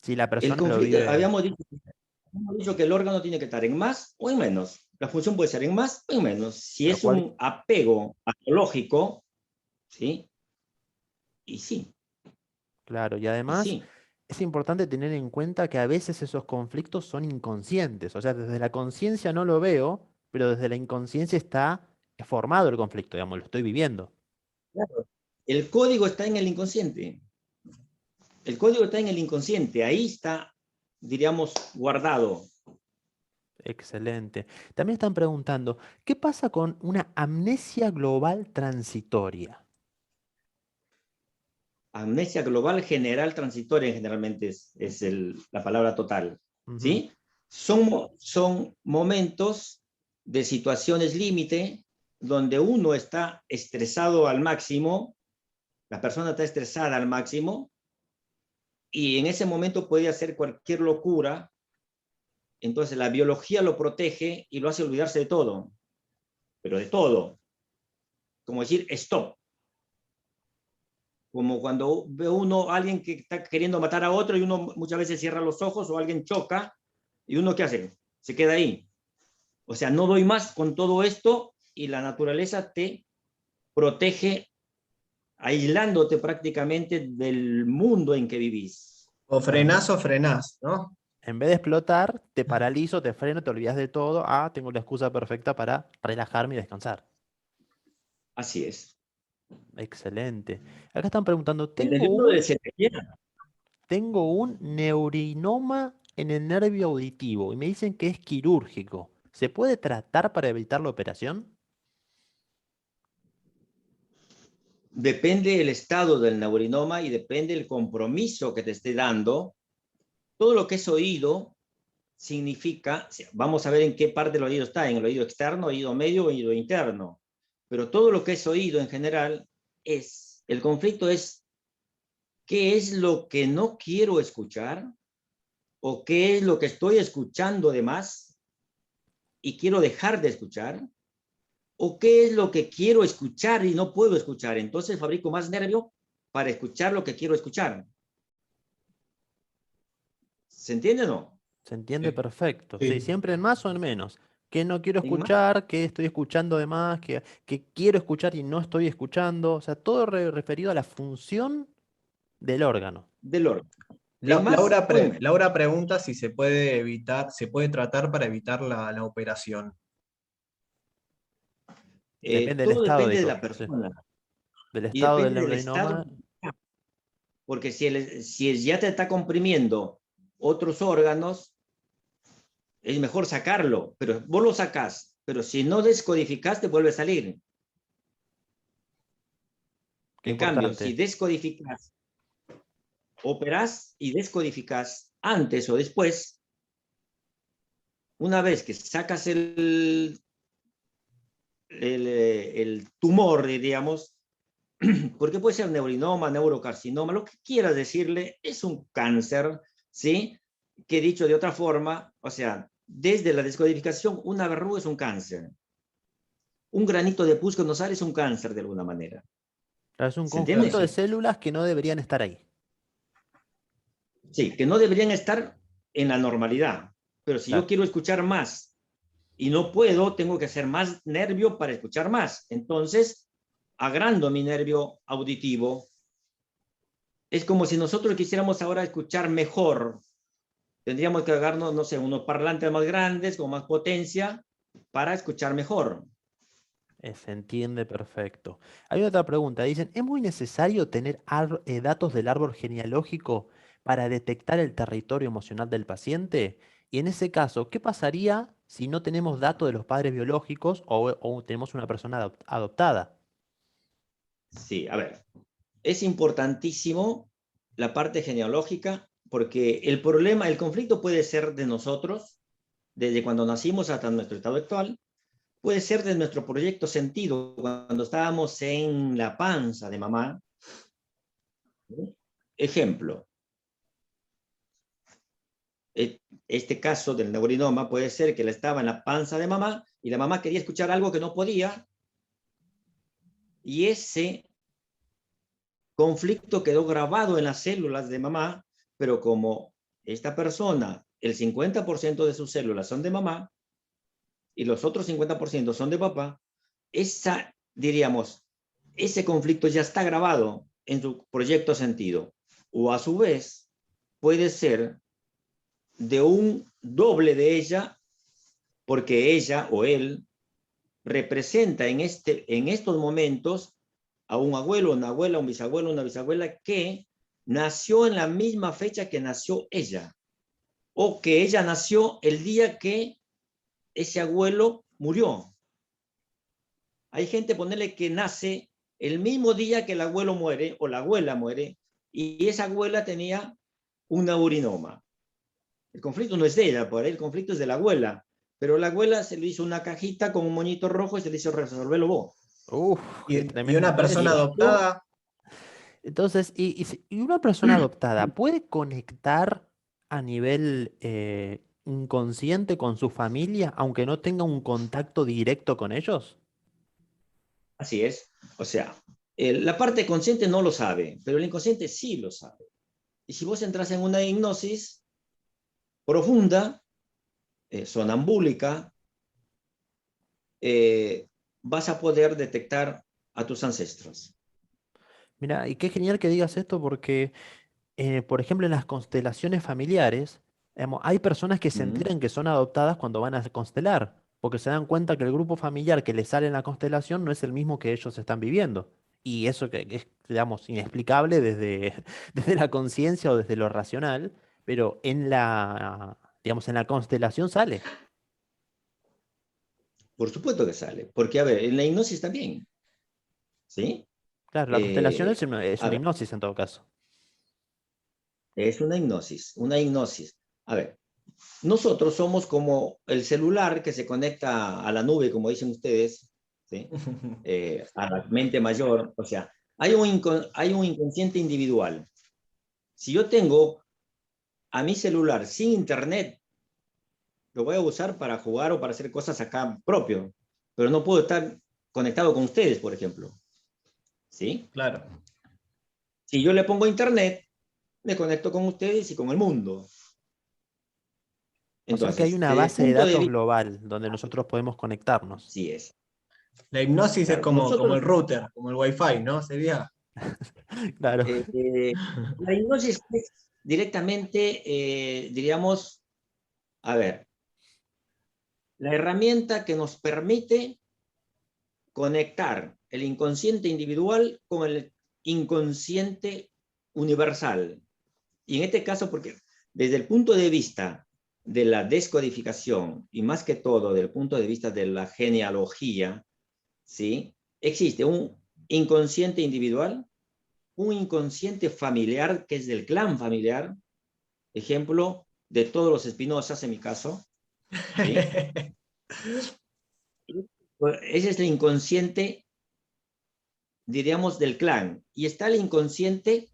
Si la El persona lo conflicto, vive. habíamos dicho que el órgano tiene que estar en más o en menos. La función puede ser en más o en menos. Si Pero es un apego patológico, ¿sí? Y sí, claro, y y además sí. es importante tener en cuenta que a veces esos conflictos son inconscientes. O sea, desde la conciencia no lo veo, pero desde la inconsciencia está formado el conflicto, digamos, lo estoy viviendo. Claro. El código está en el inconsciente. El código está en el inconsciente. Ahí está, diríamos, guardado. Excelente. También están preguntando, ¿qué pasa con una amnesia global transitoria? Amnesia global general transitoria generalmente es la palabra total. Ujú. ¿Sí? Son momentos de situaciones límite donde uno está estresado al máximo, la persona está estresada al máximo, y en ese momento puede hacer cualquier locura. Entonces la biología lo protege y lo hace olvidarse de todo, pero de todo. Como decir, stop. Como cuando ve uno a alguien que está queriendo matar a otro y uno muchas veces cierra los ojos, o alguien choca y uno ¿qué hace? Se queda ahí. O sea, no doy más con todo esto, y la naturaleza te protege aislándote prácticamente del mundo en que vivís. O frenás, ¿no? En vez de explotar, te paralizo, te freno, te olvidas de todo. Ah, tengo la excusa perfecta para relajarme y descansar. Así es. Excelente. Acá están preguntando, En el libro de Ezequiel, tengo un neurinoma en el nervio auditivo y me dicen que es quirúrgico. ¿Se puede tratar para evitar la operación? depende del estado del neurinoma y depende del compromiso que te esté dando. Todo lo que es oído significa, vamos a ver en qué parte del oído está, en el oído externo, oído medio, oído interno. Pero todo lo que es oído en general el conflicto es qué es lo que no quiero escuchar o qué es lo que estoy escuchando de más y quiero dejar de escuchar o qué es lo que quiero escuchar y no puedo escuchar. Entonces fabrico más nervio para escuchar lo que quiero escuchar. ¿Se entiende o no? Se entiende Sí. perfecto. Sí, Sí. siempre en más o en menos. ¿Qué no quiero En más escuchar? ¿Qué estoy escuchando de más? ¿Qué quiero escuchar y no estoy escuchando? O sea, todo referido a la función del órgano. del órgano. En más Laura, o en menos. Laura pregunta si se puede evitar, se puede tratar para evitar la operación. Depende del Todo estado, depende de la dijo. Sí. persona Del y estado del depende del estado, neurinoma. porque si ya te está comprimiendo otros órganos, es mejor sacarlo, pero vos lo sacás, pero si no descodificas, te vuelve a salir. Qué En cambio, si importante. descodificas, operás y descodificas antes o después, una vez que sacas el tumor, diríamos, porque puede ser neurinoma, neurocarcinoma, lo que quieras decirle, es un cáncer, ¿sí? Que dicho de otra forma, o sea, desde la descodificación, una verruga es un cáncer. Un granito de pus que no sale es un cáncer de alguna manera. Claro, es un ¿Se conjunto de entiende? células que no deberían estar ahí. Sí, que no deberían estar en la normalidad. Pero si yo Claro. quiero escuchar más y no puedo, tengo que hacer más nervio para escuchar más. Entonces, agrando mi nervio auditivo. Es como si nosotros quisiéramos ahora escuchar mejor. Tendríamos que agarrarnos, no sé, unos parlantes más grandes, con más potencia, para escuchar mejor. Se entiende perfecto. Hay otra pregunta. Dicen, ¿es muy necesario tener datos del árbol genealógico para detectar el territorio emocional del paciente? Y en ese caso, ¿qué pasaría si no tenemos datos de los padres biológicos o tenemos una persona adoptada? Sí, a ver, es importantísimo la parte genealógica porque el problema, el conflicto puede ser de nosotros, desde cuando nacimos hasta nuestro estado actual, puede ser de nuestro proyecto sentido, cuando estábamos en la panza de mamá. Ejemplo, este caso del neurinoma puede ser que él estaba en la panza de mamá y la mamá quería escuchar algo que no podía y ese conflicto quedó grabado en las células de mamá, pero como esta persona, el 50% de sus células son de mamá y los otros 50% son de papá, diríamos, ese conflicto ya está grabado en su proyecto sentido. O a su vez, puede ser de un doble de ella, porque ella o él representa en estos momentos a un abuelo, una abuela, un bisabuelo, una bisabuela que nació en la misma fecha que nació ella, o que ella nació el día que ese abuelo murió. Hay gente, ponerle que nace el mismo día que el abuelo muere o la abuela muere, y esa abuela tenía un neurinoma. El conflicto no es de ella, por ahí el conflicto es de la abuela, pero la abuela se le hizo una cajita con un moñito rojo y se le hizo resolverlo vos. Uf, qué Y una tremendo persona eso. adoptada, Entonces, ¿y una persona adoptada puede conectar a nivel inconsciente con su familia, aunque no tenga un contacto directo con ellos? Así es. O sea, la parte consciente no lo sabe, pero el inconsciente sí lo sabe. Y si vos entras en una hipnosis profunda, sonambúlica, vas a poder detectar a tus ancestros. Mira, y qué genial que digas esto porque, por ejemplo, en las constelaciones familiares, Digamos, hay personas que se Mm. enteran que son adoptadas cuando van a constelar, porque se dan cuenta que el grupo familiar que les sale en la constelación no es el mismo que ellos están viviendo. Y eso que es, digamos, inexplicable desde, desde la conciencia o desde lo racional, pero en la, digamos, en la constelación sale. Por supuesto que sale, porque a ver, en la hipnosis también, ¿sí? Claro, la constelación Eh, es a una ver, hipnosis en todo caso. es una hipnosis, una hipnosis. A ver, nosotros somos como el celular que se conecta a la nube, como dicen ustedes, ¿sí? A la mente mayor. O sea, hay un inconsciente individual. Si yo tengo a mi celular sin internet, lo voy a usar para jugar o para hacer cosas acá propio, pero no puedo estar conectado con ustedes, por ejemplo, ¿sí? Claro. Si yo le pongo internet, me conecto con ustedes y con el mundo. O sea que hay Entonces, una desde el base de punto de datos vista, global donde nosotros podemos conectarnos. sí es. La hipnosis es Claro, como nosotros, el router, como el wifi, ¿no? Sería. Claro. eh, eh, la hipnosis es directamente, diríamos, a ver, la herramienta que nos permite conectar el inconsciente individual con el inconsciente universal. Y en este caso, porque desde el punto de vista de la descodificación y más que todo del punto de vista de la genealogía, ¿sí? Existe un inconsciente individual, un inconsciente familiar que es del clan familiar, ejemplo de todos los Espinosas en mi caso, ¿sí? Ese es el inconsciente, diríamos, del clan. Y está el inconsciente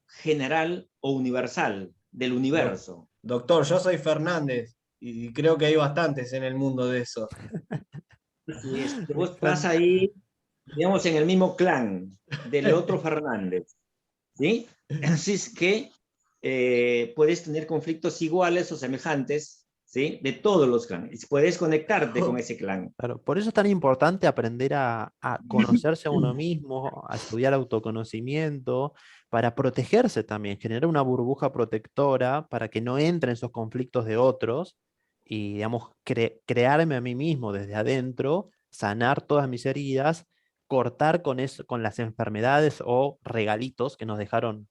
general o universal, del universo. Doctor, yo soy Fernández y creo que hay bastantes en el mundo de eso. Así es, que Me vos estás encanta. ahí, digamos, en el mismo clan del otro Fernández, ¿sí? Así es que puedes tener conflictos iguales o semejantes, ¿sí? De todos los clanes. Puedes conectarte con ese clan. Claro, por eso es tan importante aprender a conocerse a uno mismo, a estudiar autoconocimiento, para protegerse también, generar una burbuja protectora para que no entre en esos conflictos de otros y, digamos, crearme a mí mismo desde adentro, sanar todas mis heridas, cortar con eso, con las enfermedades o regalitos que nos dejaron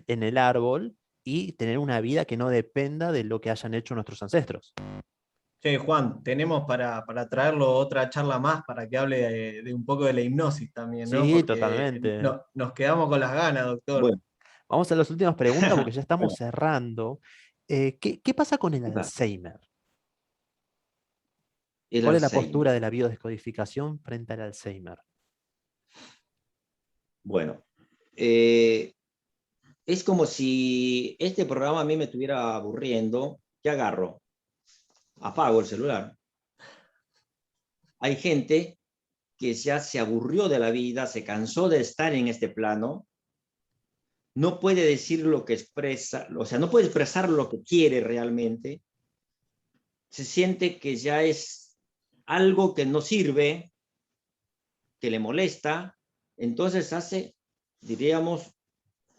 en el árbol y tener una vida que no dependa de lo que hayan hecho nuestros ancestros. Che, Juan, tenemos para traerlo otra charla más para que hable de un poco de la hipnosis también, ¿no? Sí, Porque totalmente. nos quedamos con las ganas, doctor. Bueno, Vamos a las últimas preguntas porque ya estamos bueno, cerrando. ¿Qué pasa con el ¿qué pasa? Alzheimer? El ¿Cuál es la postura Alzheimer. de la biodescodificación frente al Alzheimer? Bueno, es como si este programa a mí me estuviera aburriendo. ¿Qué agarro? Apago el celular. Hay gente que ya se aburrió de la vida, se cansó de estar en este plano, no puede decir lo que expresa, o sea, no puede expresar lo que quiere realmente, se siente que ya es algo que no sirve, que le molesta, entonces hace, diríamos,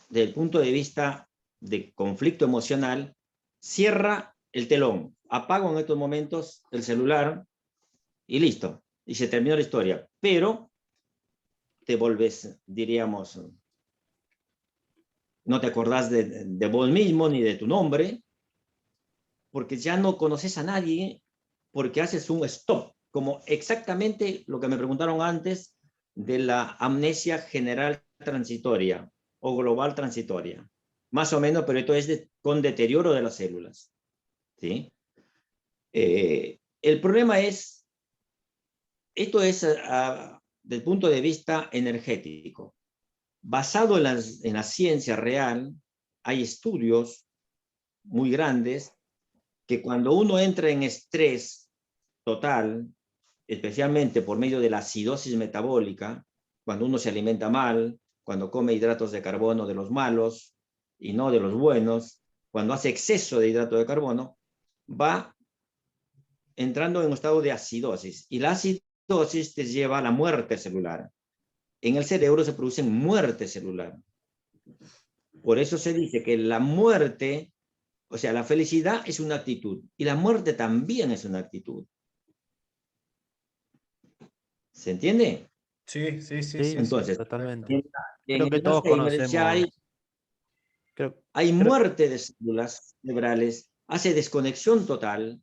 desde el punto de vista de conflicto emocional, cierra el telón, apago en estos momentos el celular y listo, y se terminó la historia, pero te volves, diríamos, no te acordás de vos mismo ni de tu nombre, porque ya no conoces a nadie, porque haces un stop, como exactamente lo que me preguntaron antes de la amnesia general transitoria o global transitoria. Más o menos, pero esto es con deterioro de las células. ¿Sí? El problema es, esto es del punto de vista energético. Basado en la ciencia real, hay estudios muy grandes que cuando uno entra en estrés total, especialmente por medio de la acidosis metabólica, cuando uno se alimenta mal, cuando come hidratos de carbono de los malos y no de los buenos, cuando hace exceso de hidrato de carbono, va entrando en un estado de acidosis. Y la acidosis te lleva a la muerte celular. En el cerebro se produce muerte celular. Por eso se dice que la muerte O sea, la felicidad es una actitud y la muerte también es una actitud. ¿Se entiende? Sí, sí, sí, Sí, sí, sí, Entonces, totalmente. perfecto. en Creo que el todos Alzheimer ya conocemos, creo, hay creo, muerte de células cerebrales, hace desconexión total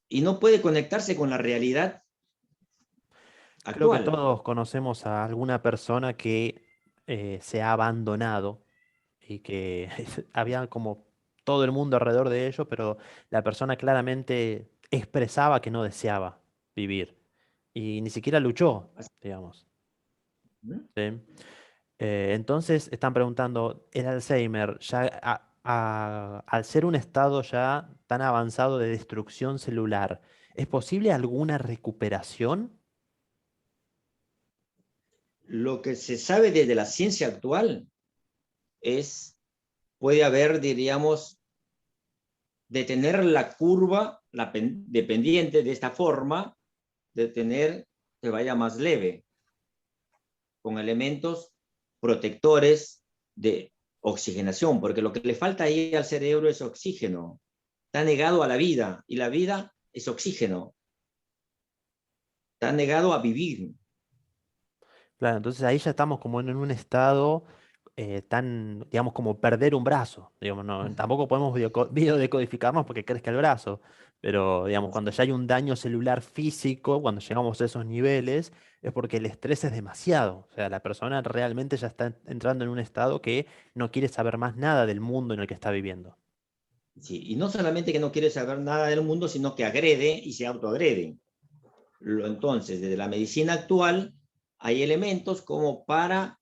y no puede conectarse con la realidad creo que actual. todos conocemos a alguna persona que se ha abandonado y que había como todo el mundo alrededor de ellos, pero la persona claramente expresaba que no deseaba vivir y ni siquiera luchó, digamos. ¿Sí? Entonces están preguntando, ¿el Alzheimer, ya al ser un estado ya tan avanzado de destrucción celular, ¿es posible alguna recuperación? Lo que se sabe desde la ciencia actual es, puede haber, diríamos, detener la curva dependiente de esta forma, de tener que vaya más leve, con elementos protectores de oxigenación, porque lo que le falta ahí al cerebro es oxígeno. Está negado a la vida y la vida es oxígeno. Está negado a vivir. Claro, entonces ahí ya estamos como en un estado tan, digamos, como perder un brazo. Digamos, no, tampoco podemos biodecodificarnos porque crezca el brazo, pero digamos, cuando ya hay un daño celular físico, cuando llegamos a esos niveles, es porque el estrés es demasiado. O sea, la persona realmente ya está entrando en un estado que no quiere saber más nada del mundo en el que está viviendo. Sí, y no solamente que no quiere saber nada del mundo, sino que agrede y se autoagrede. Entonces, desde la medicina actual, hay elementos como para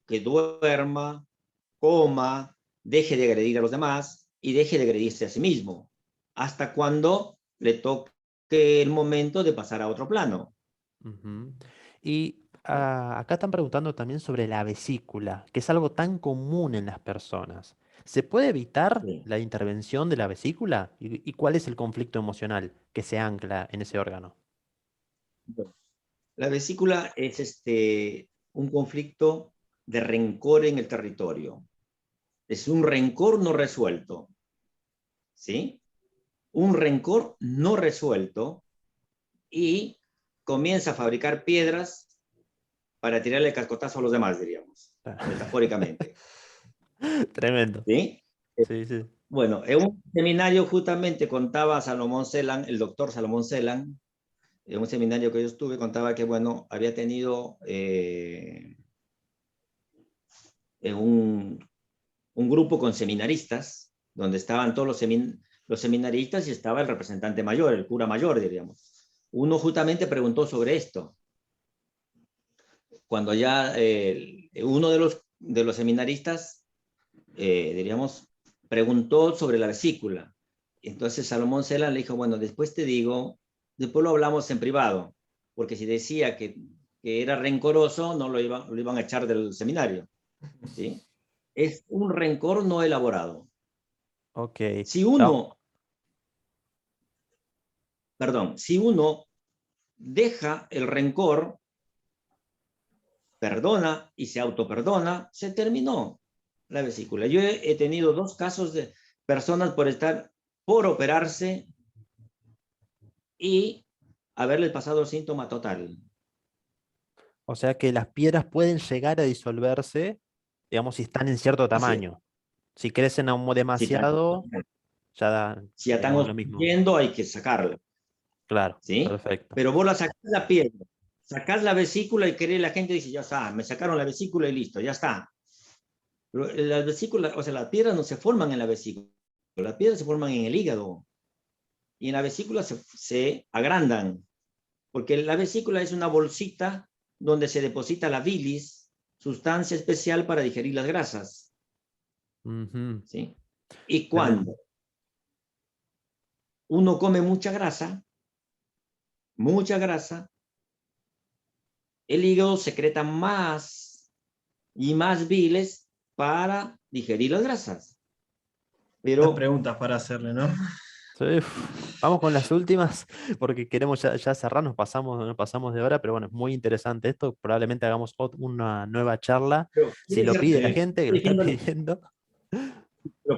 que duerma, coma, deje de agredir a los demás y deje de agredirse a sí mismo, hasta cuando le toque el momento de pasar a otro plano. Ujú. Y acá están preguntando también sobre la vesícula, que es algo tan común en las personas. ¿Se puede evitar Sí. la intervención de la vesícula? ¿Y cuál es el conflicto emocional que se ancla en ese órgano? La vesícula es un conflicto de rencor en el territorio. Es un rencor no resuelto, ¿sí? Un rencor no resuelto y comienza a fabricar piedras para tirarle cascotazo a los demás, diríamos, metafóricamente, Tremendo. ¿sí? Sí, sí. Bueno, en un seminario justamente contaba Salomón Celan, el doctor Salomón Celan, en un seminario que yo estuve, contaba que, bueno, había tenido un grupo con seminaristas, donde estaban todos los seminaristas y estaba el representante mayor, el cura mayor, diríamos. Uno justamente preguntó sobre esto. Cuando ya uno de los seminaristas, diríamos, preguntó sobre la vesícula. Entonces Salomón Celan le dijo, bueno, después te digo, después lo hablamos en privado, porque si decía que era rencoroso, no lo iban a echar del seminario. ¿Sí? Es un rencor no elaborado. Ok. Si Chao. uno, perdón, si uno deja el rencor, perdona y se autoperdona, se terminó la vesícula. Yo he tenido 2 casos de personas por operarse y haberles pasado el síntoma total. O sea que las piedras pueden llegar a disolverse, digamos, si están en cierto Así es. tamaño. Si crecen aún Si, demasiado, ya da, si ya están digamos, lo mismo. obstruyendo, hay que sacarla. Claro, ¿Sí? perfecto. Pero vos la sacás la piedra, sacás la vesícula y querés, la gente dice, ya está, me sacaron la vesícula y listo, ya está. Las vesículas, o sea, las piedras no se forman en la vesícula, las piedras se forman en el hígado y en la vesícula se agrandan, porque la vesícula es una bolsita donde se deposita la bilis, sustancia especial para digerir las grasas, Ujú. ¿sí? Y Tremendo. cuando uno come mucha grasa, el hígado secreta más y más bilis para digerir las grasas. Las Pero preguntas para hacerle, ¿no? Sí, vamos con las últimas, porque queremos ya cerrar, nos pasamos de hora, pero bueno, es muy interesante esto. Probablemente hagamos una nueva charla, si lo pide la gente, que lo está pidiendo.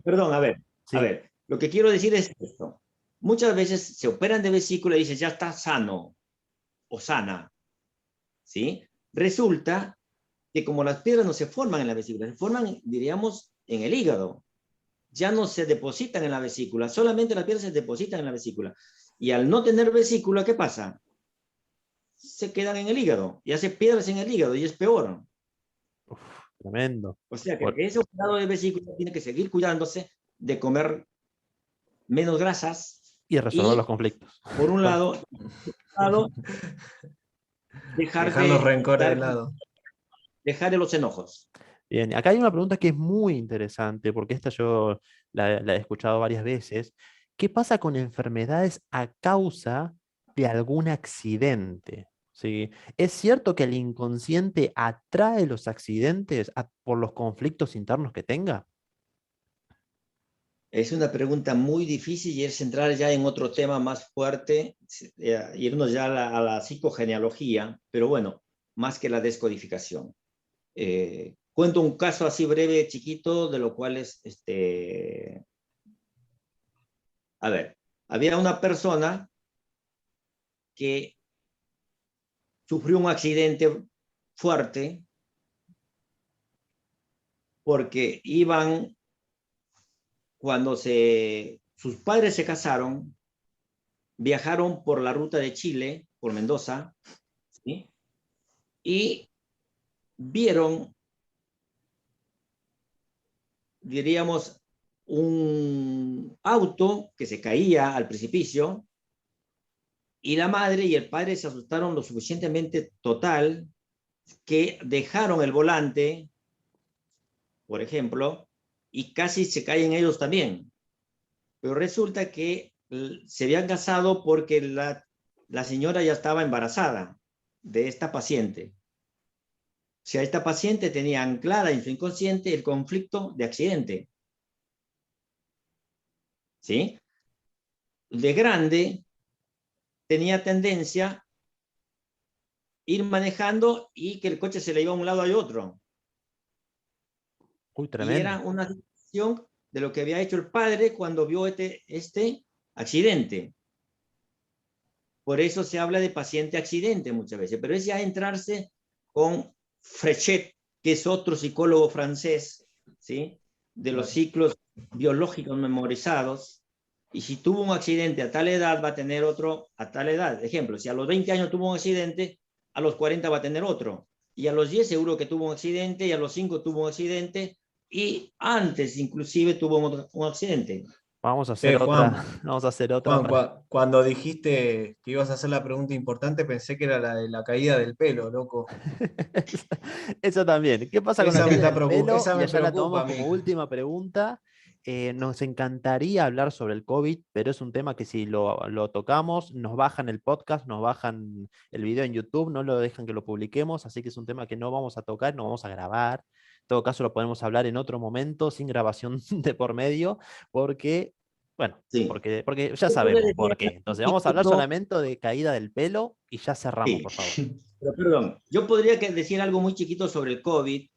perdón, a ver, Sí. A ver, lo que quiero decir es esto. Muchas veces se operan de vesícula y dicen, ya está sano o sana, ¿sí? Resulta que como las piedras no se forman en la vesícula, se forman, diríamos, en el hígado. Ya no se depositan en la vesícula, solamente las piedras se depositan en la vesícula. Y al no tener vesícula, ¿qué pasa? Se quedan en el hígado y hace piedras en el hígado y es peor. Uf, tremendo. O sea que Por- ese operado de vesícula tiene que seguir cuidándose de comer menos grasas y resolver los y, conflictos. por un lado, dejar Dejar los de rencores de lado. dejar de los enojos. Bien, acá hay una pregunta que es muy interesante, porque esta yo la he escuchado varias veces. ¿Qué pasa con enfermedades a causa de algún accidente? ¿Sí? ¿Es cierto que el inconsciente atrae los accidentes por los conflictos internos que tenga? Es una pregunta muy difícil y es entrar ya en otro tema más fuerte, irnos ya a la psicogenealogía, pero bueno, más que la descodificación. Cuento un caso así breve, chiquito, de lo cual es, a ver, había una persona que sufrió un accidente fuerte porque cuando sus padres se casaron, viajaron por la ruta de Chile, por Mendoza, ¿sí? Y vieron, diríamos, un auto que se caía al precipicio y la madre y el padre se asustaron lo suficientemente total que dejaron el volante, por ejemplo, y casi se caen ellos también. Pero resulta que se habían casado porque la señora ya estaba embarazada de esta paciente. O sea, esta paciente tenía anclada en su inconsciente el conflicto de accidente. ¿Sí? De grande tenía tendencia a ir manejando y que el coche se le iba a un lado y otro. Uy, Y era tremendo. una situación de lo que había hecho el padre cuando vio este accidente. Por eso se habla de paciente accidente muchas veces, pero es ya entrarse con Fréchet, que es otro psicólogo francés, ¿sí? De los ciclos biológicos memorizados. Y si tuvo un accidente a tal edad, va a tener otro a tal edad. Ejemplo, si a los 20 años tuvo un accidente, a los 40 va a tener otro. Y a los 10 seguro que tuvo un accidente, y a los 5 tuvo un accidente, y antes inclusive tuvo un accidente. Vamos a hacer Che, otra, Juan, vamos a hacer otra Juan, para. cuando dijiste que ibas a hacer la pregunta importante, pensé que era la de la caída del pelo, loco. Eso también. ¿Qué pasa con la caída del pelo? Esa Y me allá la preocupa tomamos a como mí. última pregunta. Nos encantaría hablar sobre el COVID, pero es un tema que si lo tocamos, nos bajan el podcast, nos bajan el video en YouTube, no lo dejan que lo publiquemos, así que es un tema que no vamos a tocar, no vamos a grabar. En todo caso, lo podemos hablar en otro momento, sin grabación de por medio, porque, bueno, Sí. porque ya Yo podría sabemos decir por qué. algo muy Entonces, vamos a hablar chiquito, solamente de caída del pelo y ya cerramos, sí, por favor. pero perdón, yo podría decir algo muy chiquito sobre el COVID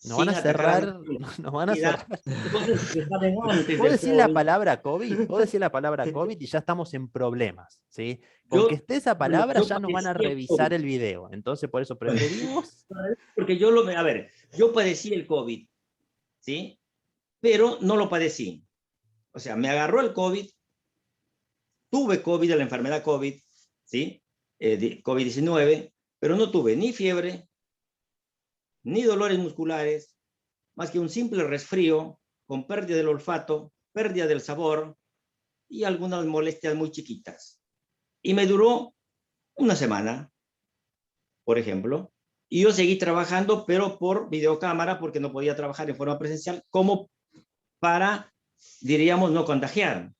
Nos van a sin atacar a cerrar, nadie. nos van a cerrar. Cosas que saben antes Vos del decís la COVID. palabra COVID, vos decís la palabra COVID y ya estamos en problemas, ¿sí? Con que Yo, esté esa bueno, palabra yo ya nos van a padecí el COVID. revisar el video. Entonces, por eso Bueno, preferimos. porque a ver, yo padecí el COVID, ¿sí? Pero no lo padecí. O sea, me agarró el COVID, tuve COVID, la enfermedad COVID, ¿sí? COVID-19, pero no tuve ni fiebre, ni dolores musculares, más que un simple resfrío con pérdida del olfato, pérdida del sabor y algunas molestias muy chiquitas. Y me duró una semana, por ejemplo, y yo seguí trabajando, pero por videocámara, porque no podía trabajar en forma presencial, como para, diríamos, no contagiar.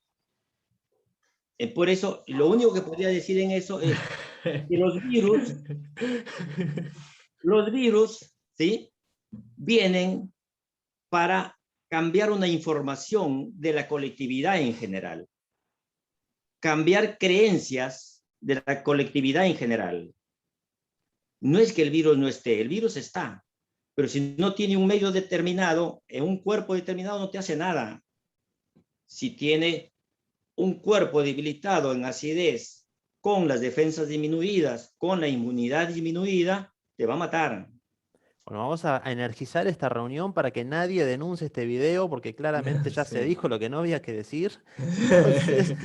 Por eso, lo único que podría decir en eso es que los virus, ¿sí? Vienen para cambiar una información de la colectividad en general, cambiar creencias de la colectividad en general. No es que el virus no esté, el virus está, pero si no tiene un medio determinado, en un cuerpo determinado, no te hace nada. si tiene un cuerpo debilitado en acidez, con las defensas disminuidas, con la inmunidad disminuida, te va a matar. Bueno, vamos a energizar esta reunión para que nadie denuncie este video, porque claramente ya se Sí. dijo lo que no había que decir. Entonces,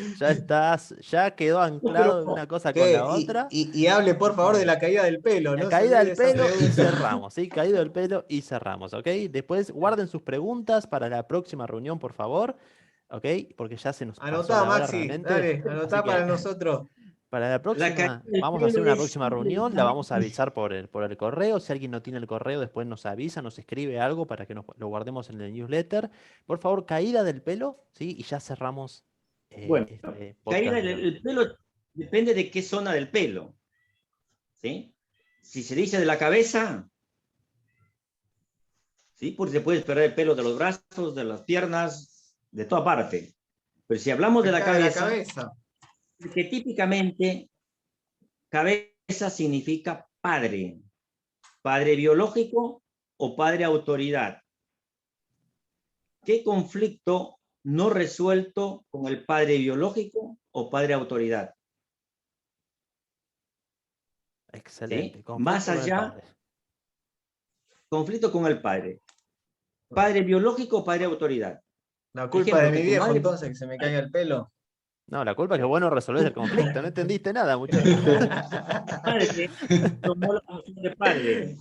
ya quedó No, pero anclado en una cosa con ¿Qué? la otra. Y hable, por favor, de la caída del pelo, La no se caída olvide del esa pelo y pregunta. cerramos, ¿sí? Caído del pelo y cerramos, ¿ok? Después guarden sus preguntas para la próxima reunión, por favor, ¿ok? Porque ya se nos pasó Anotá, la hora Maxi, realmente. dale, Así anotá para que nosotros. para la la caída próxima, del vamos a hacer pelo una es próxima reunión, la vamos a avisar por el correo. Si alguien no tiene el correo, después nos avisa, nos escribe algo para que lo guardemos en el newsletter. Por favor, caída del pelo, ¿sí? Y ya cerramos bueno, este caída podcast de hoy. el pelo depende de qué zona del pelo, ¿sí? Si se dice de la cabeza, ¿sí? Porque se puede perder el pelo de los brazos, de las piernas, de toda parte. Pero si hablamos de la Acá de la cabeza, cabeza. que típicamente cabeza significa padre, padre biológico o padre autoridad. ¿Qué conflicto no resuelto con el padre biológico o padre autoridad? Excelente. ¿Sí? Más Conflicto con el allá, padre. conflicto con el padre. Padre biológico o padre autoridad. La culpa de Ejemplo, que mi tu viejo, madre... entonces, que se me caiga el pelo. No, la culpa es que vos no resolvés el conflicto. No entendiste nada, muchacho. Madre tomó la función de padre,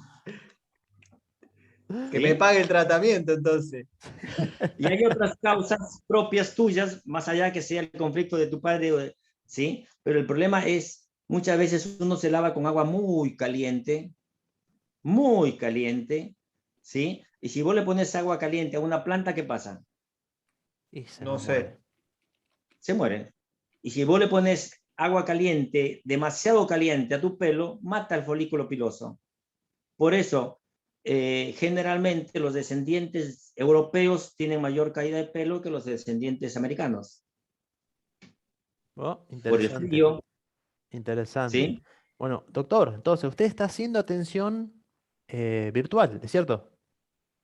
Que me ¿sí? pague el tratamiento, entonces. Y hay otras causas propias tuyas, más allá que sea el conflicto de tu padre, ¿sí? Pero el problema es, muchas veces uno se lava con agua muy caliente, ¿sí? Y si vos le pones agua caliente a una planta, ¿qué pasa? Y se No nos sé. muere. Se muere. Y si vos le pones agua caliente, demasiado caliente a tu pelo, mata el folículo piloso. Por eso, generalmente los descendientes europeos tienen mayor caída de pelo que los descendientes americanos. Oh, Por el interesante. frío, Interesante. ¿sí? Bueno, doctor, entonces usted está haciendo atención virtual, ¿es cierto?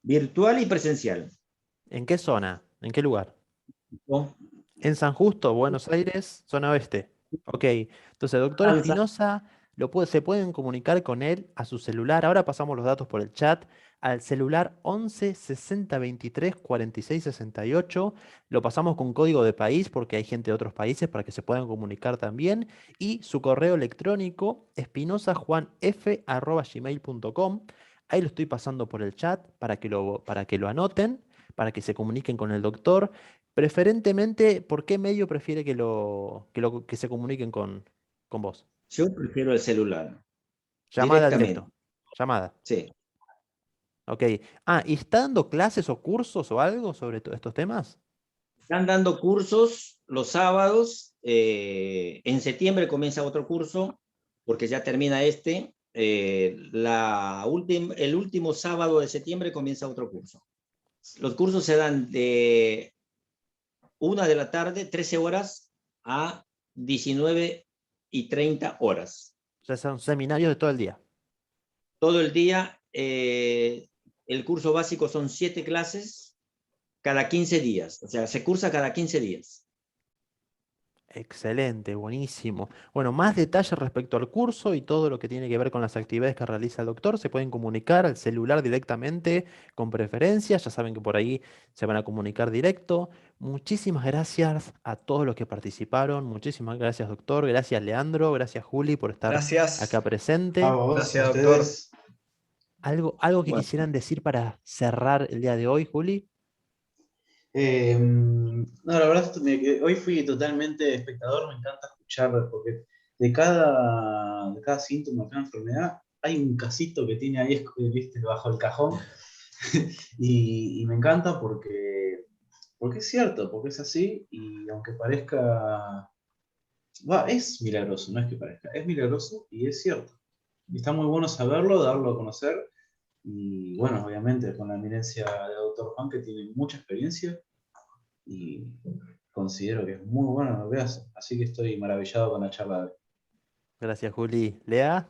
Virtual y presencial. ¿En qué zona? ¿En qué lugar? ¿No? En San Justo, Buenos Aires, zona oeste. Ok, entonces, doctor Danza. Espinosa, se pueden comunicar con él a su celular. Ahora pasamos los datos por el chat. Al celular 11 60 23 46 68. Lo pasamos con código de país porque hay gente de otros países para que se puedan comunicar también. Y su correo electrónico espinosajuanf@gmail.com. Ahí lo estoy pasando por el chat para que lo anoten, para que se comuniquen con el doctor. Preferentemente, ¿por qué medio prefiere que se comuniquen con vos? Yo prefiero el celular, Llamada directamente. directo. Llamada. Sí. Ok. Ah, ¿y está dando clases o cursos o algo sobre estos temas? Están dando cursos los sábados. En septiembre comienza otro curso, porque ya termina este. El último sábado de septiembre comienza otro curso. Los cursos se dan de 1 de la tarde, 13 horas, a 19:30. O sea, son seminarios de todo el día. Todo el día. El curso básico son 7 clases cada 15 días. O sea, se cursa cada 15 días. Excelente, buenísimo. Bueno, más detalles respecto al curso y todo lo que tiene que ver con las actividades que realiza el doctor, se pueden comunicar al celular directamente con preferencias. Ya saben que por ahí se van a comunicar directo. Muchísimas gracias a todos los que participaron. Muchísimas gracias, doctor. Gracias, Leandro. Gracias, Juli, por estar Gracias. acá A presente. vos, a Gracias, doctor. ustedes. ¿Algo que Bueno, quisieran decir para cerrar el día de hoy, Juli? No, la verdad es que hoy fui totalmente espectador, me encanta escuchar, porque de cada síntoma, de cada enfermedad, hay un casito que tiene ahí, viste, bajo el cajón, y me encanta porque es cierto, porque es así, y aunque parezca, es milagroso, no es que parezca, es milagroso y es cierto. Y está muy bueno saberlo, darlo a conocer, y bueno, obviamente con la eminencia del doctor Juan, que tiene mucha experiencia, y considero que es muy bueno lo que hace. Así que estoy maravillado con la charla de hoy. Gracias, Juli. Lea.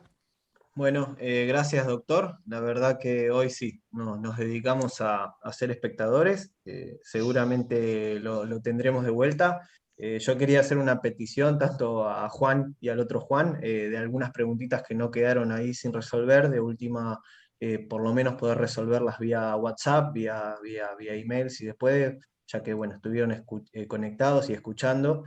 Bueno, gracias doctor. La verdad que hoy sí, nos dedicamos a ser espectadores. Seguramente lo tendremos de vuelta. Yo quería hacer una petición tanto a Juan y al otro Juan de algunas preguntitas que no quedaron ahí sin resolver. De última, por lo menos poder resolverlas vía WhatsApp, vía email, si después, ya que bueno, estuvieron conectados y escuchando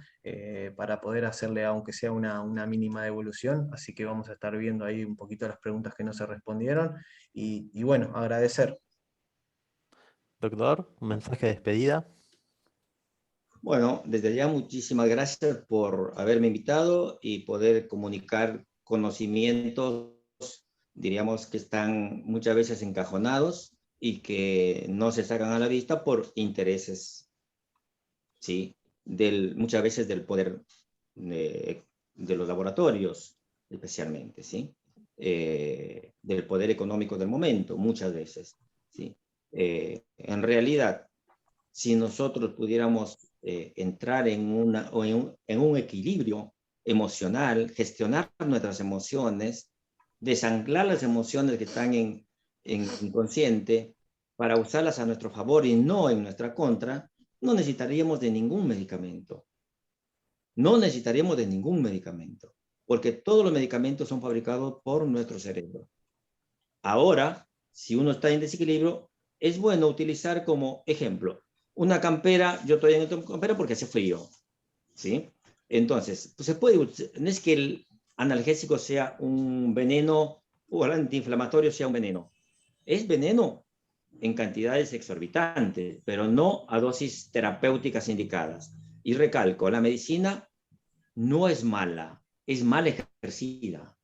para poder hacerle, aunque sea una mínima devolución. Así que vamos a estar viendo ahí un poquito las preguntas que no se respondieron. Y bueno, agradecer. Doctor, un mensaje de despedida. Bueno, desde ya muchísimas gracias por haberme invitado y poder comunicar conocimientos, diríamos que están muchas veces encajonados y que no se sacan a la vista por intereses, ¿sí? Muchas veces del poder de los laboratorios, especialmente, ¿sí? Del poder económico del momento, muchas veces, ¿sí? En realidad, si nosotros pudiéramos entrar en un equilibrio emocional, gestionar nuestras emociones, desanclar las emociones que están en inconsciente para usarlas a nuestro favor y no en nuestra contra, no necesitaríamos de ningún medicamento. No necesitaríamos de ningún medicamento, porque todos los medicamentos son fabricados por nuestro cerebro. Ahora, si uno está en desequilibrio, es bueno utilizar como ejemplo una campera. Yo estoy en esta campera porque hace frío, ¿sí? Entonces, pues se puede, no es que el analgésico sea un veneno o el antiinflamatorio sea un veneno. Es veneno en cantidades exorbitantes, pero no a dosis terapéuticas indicadas. Y recalco, la medicina no es mala, es mal ejercida.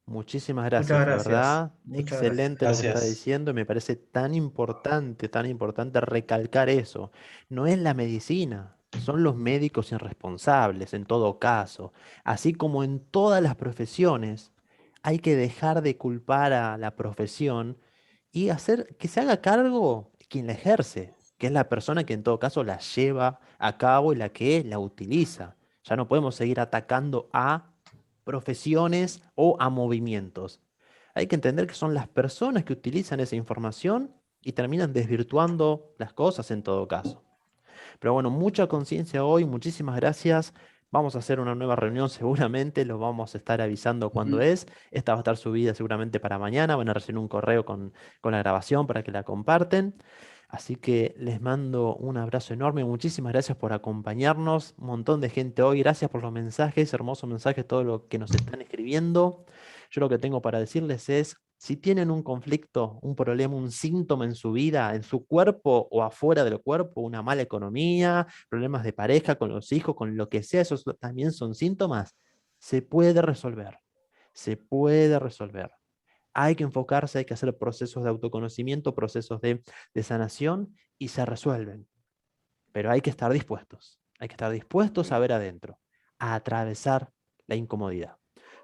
Muchísimas Muchas gracias, de gracias. verdad. Muchas gracias. Excelente lo que está Gracias. diciendo. Me parece tan importante recalcar eso. No es la medicina, son los médicos irresponsables en todo caso. Así como en todas las profesiones, hay que dejar de culpar a la profesión y hacer que se haga cargo quien la ejerce, que es la persona que en todo caso la lleva a cabo y la que la utiliza. Ya no podemos seguir atacando a profesiones o a movimientos. Hay que entender que son las personas que utilizan esa información y terminan desvirtuando las cosas en todo caso. Pero bueno, mucha conciencia hoy, muchísimas gracias. Vamos a hacer una nueva reunión seguramente, lo vamos a estar avisando cuando Ujú. es. Esta va a estar subida seguramente para mañana, van a recibir un correo con la grabación para que la comparten. Así que les mando un abrazo enorme, muchísimas gracias por acompañarnos, un montón de gente hoy, gracias por los mensajes, hermosos mensajes, todo lo que nos están escribiendo. Yo lo que tengo para decirles es, si tienen un conflicto, un problema, un síntoma en su vida, en su cuerpo o afuera del cuerpo, una mala economía, problemas de pareja, con los hijos, con lo que sea, esos también son síntomas, se puede resolver, se puede resolver. Hay que enfocarse, hay que hacer procesos de autoconocimiento, procesos de sanación y se resuelven. Pero hay que estar dispuestos a ver adentro, a atravesar la incomodidad.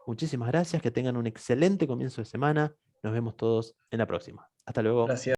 Muchísimas gracias, que tengan un excelente comienzo de semana. Nos vemos todos en la próxima. Hasta luego. Gracias.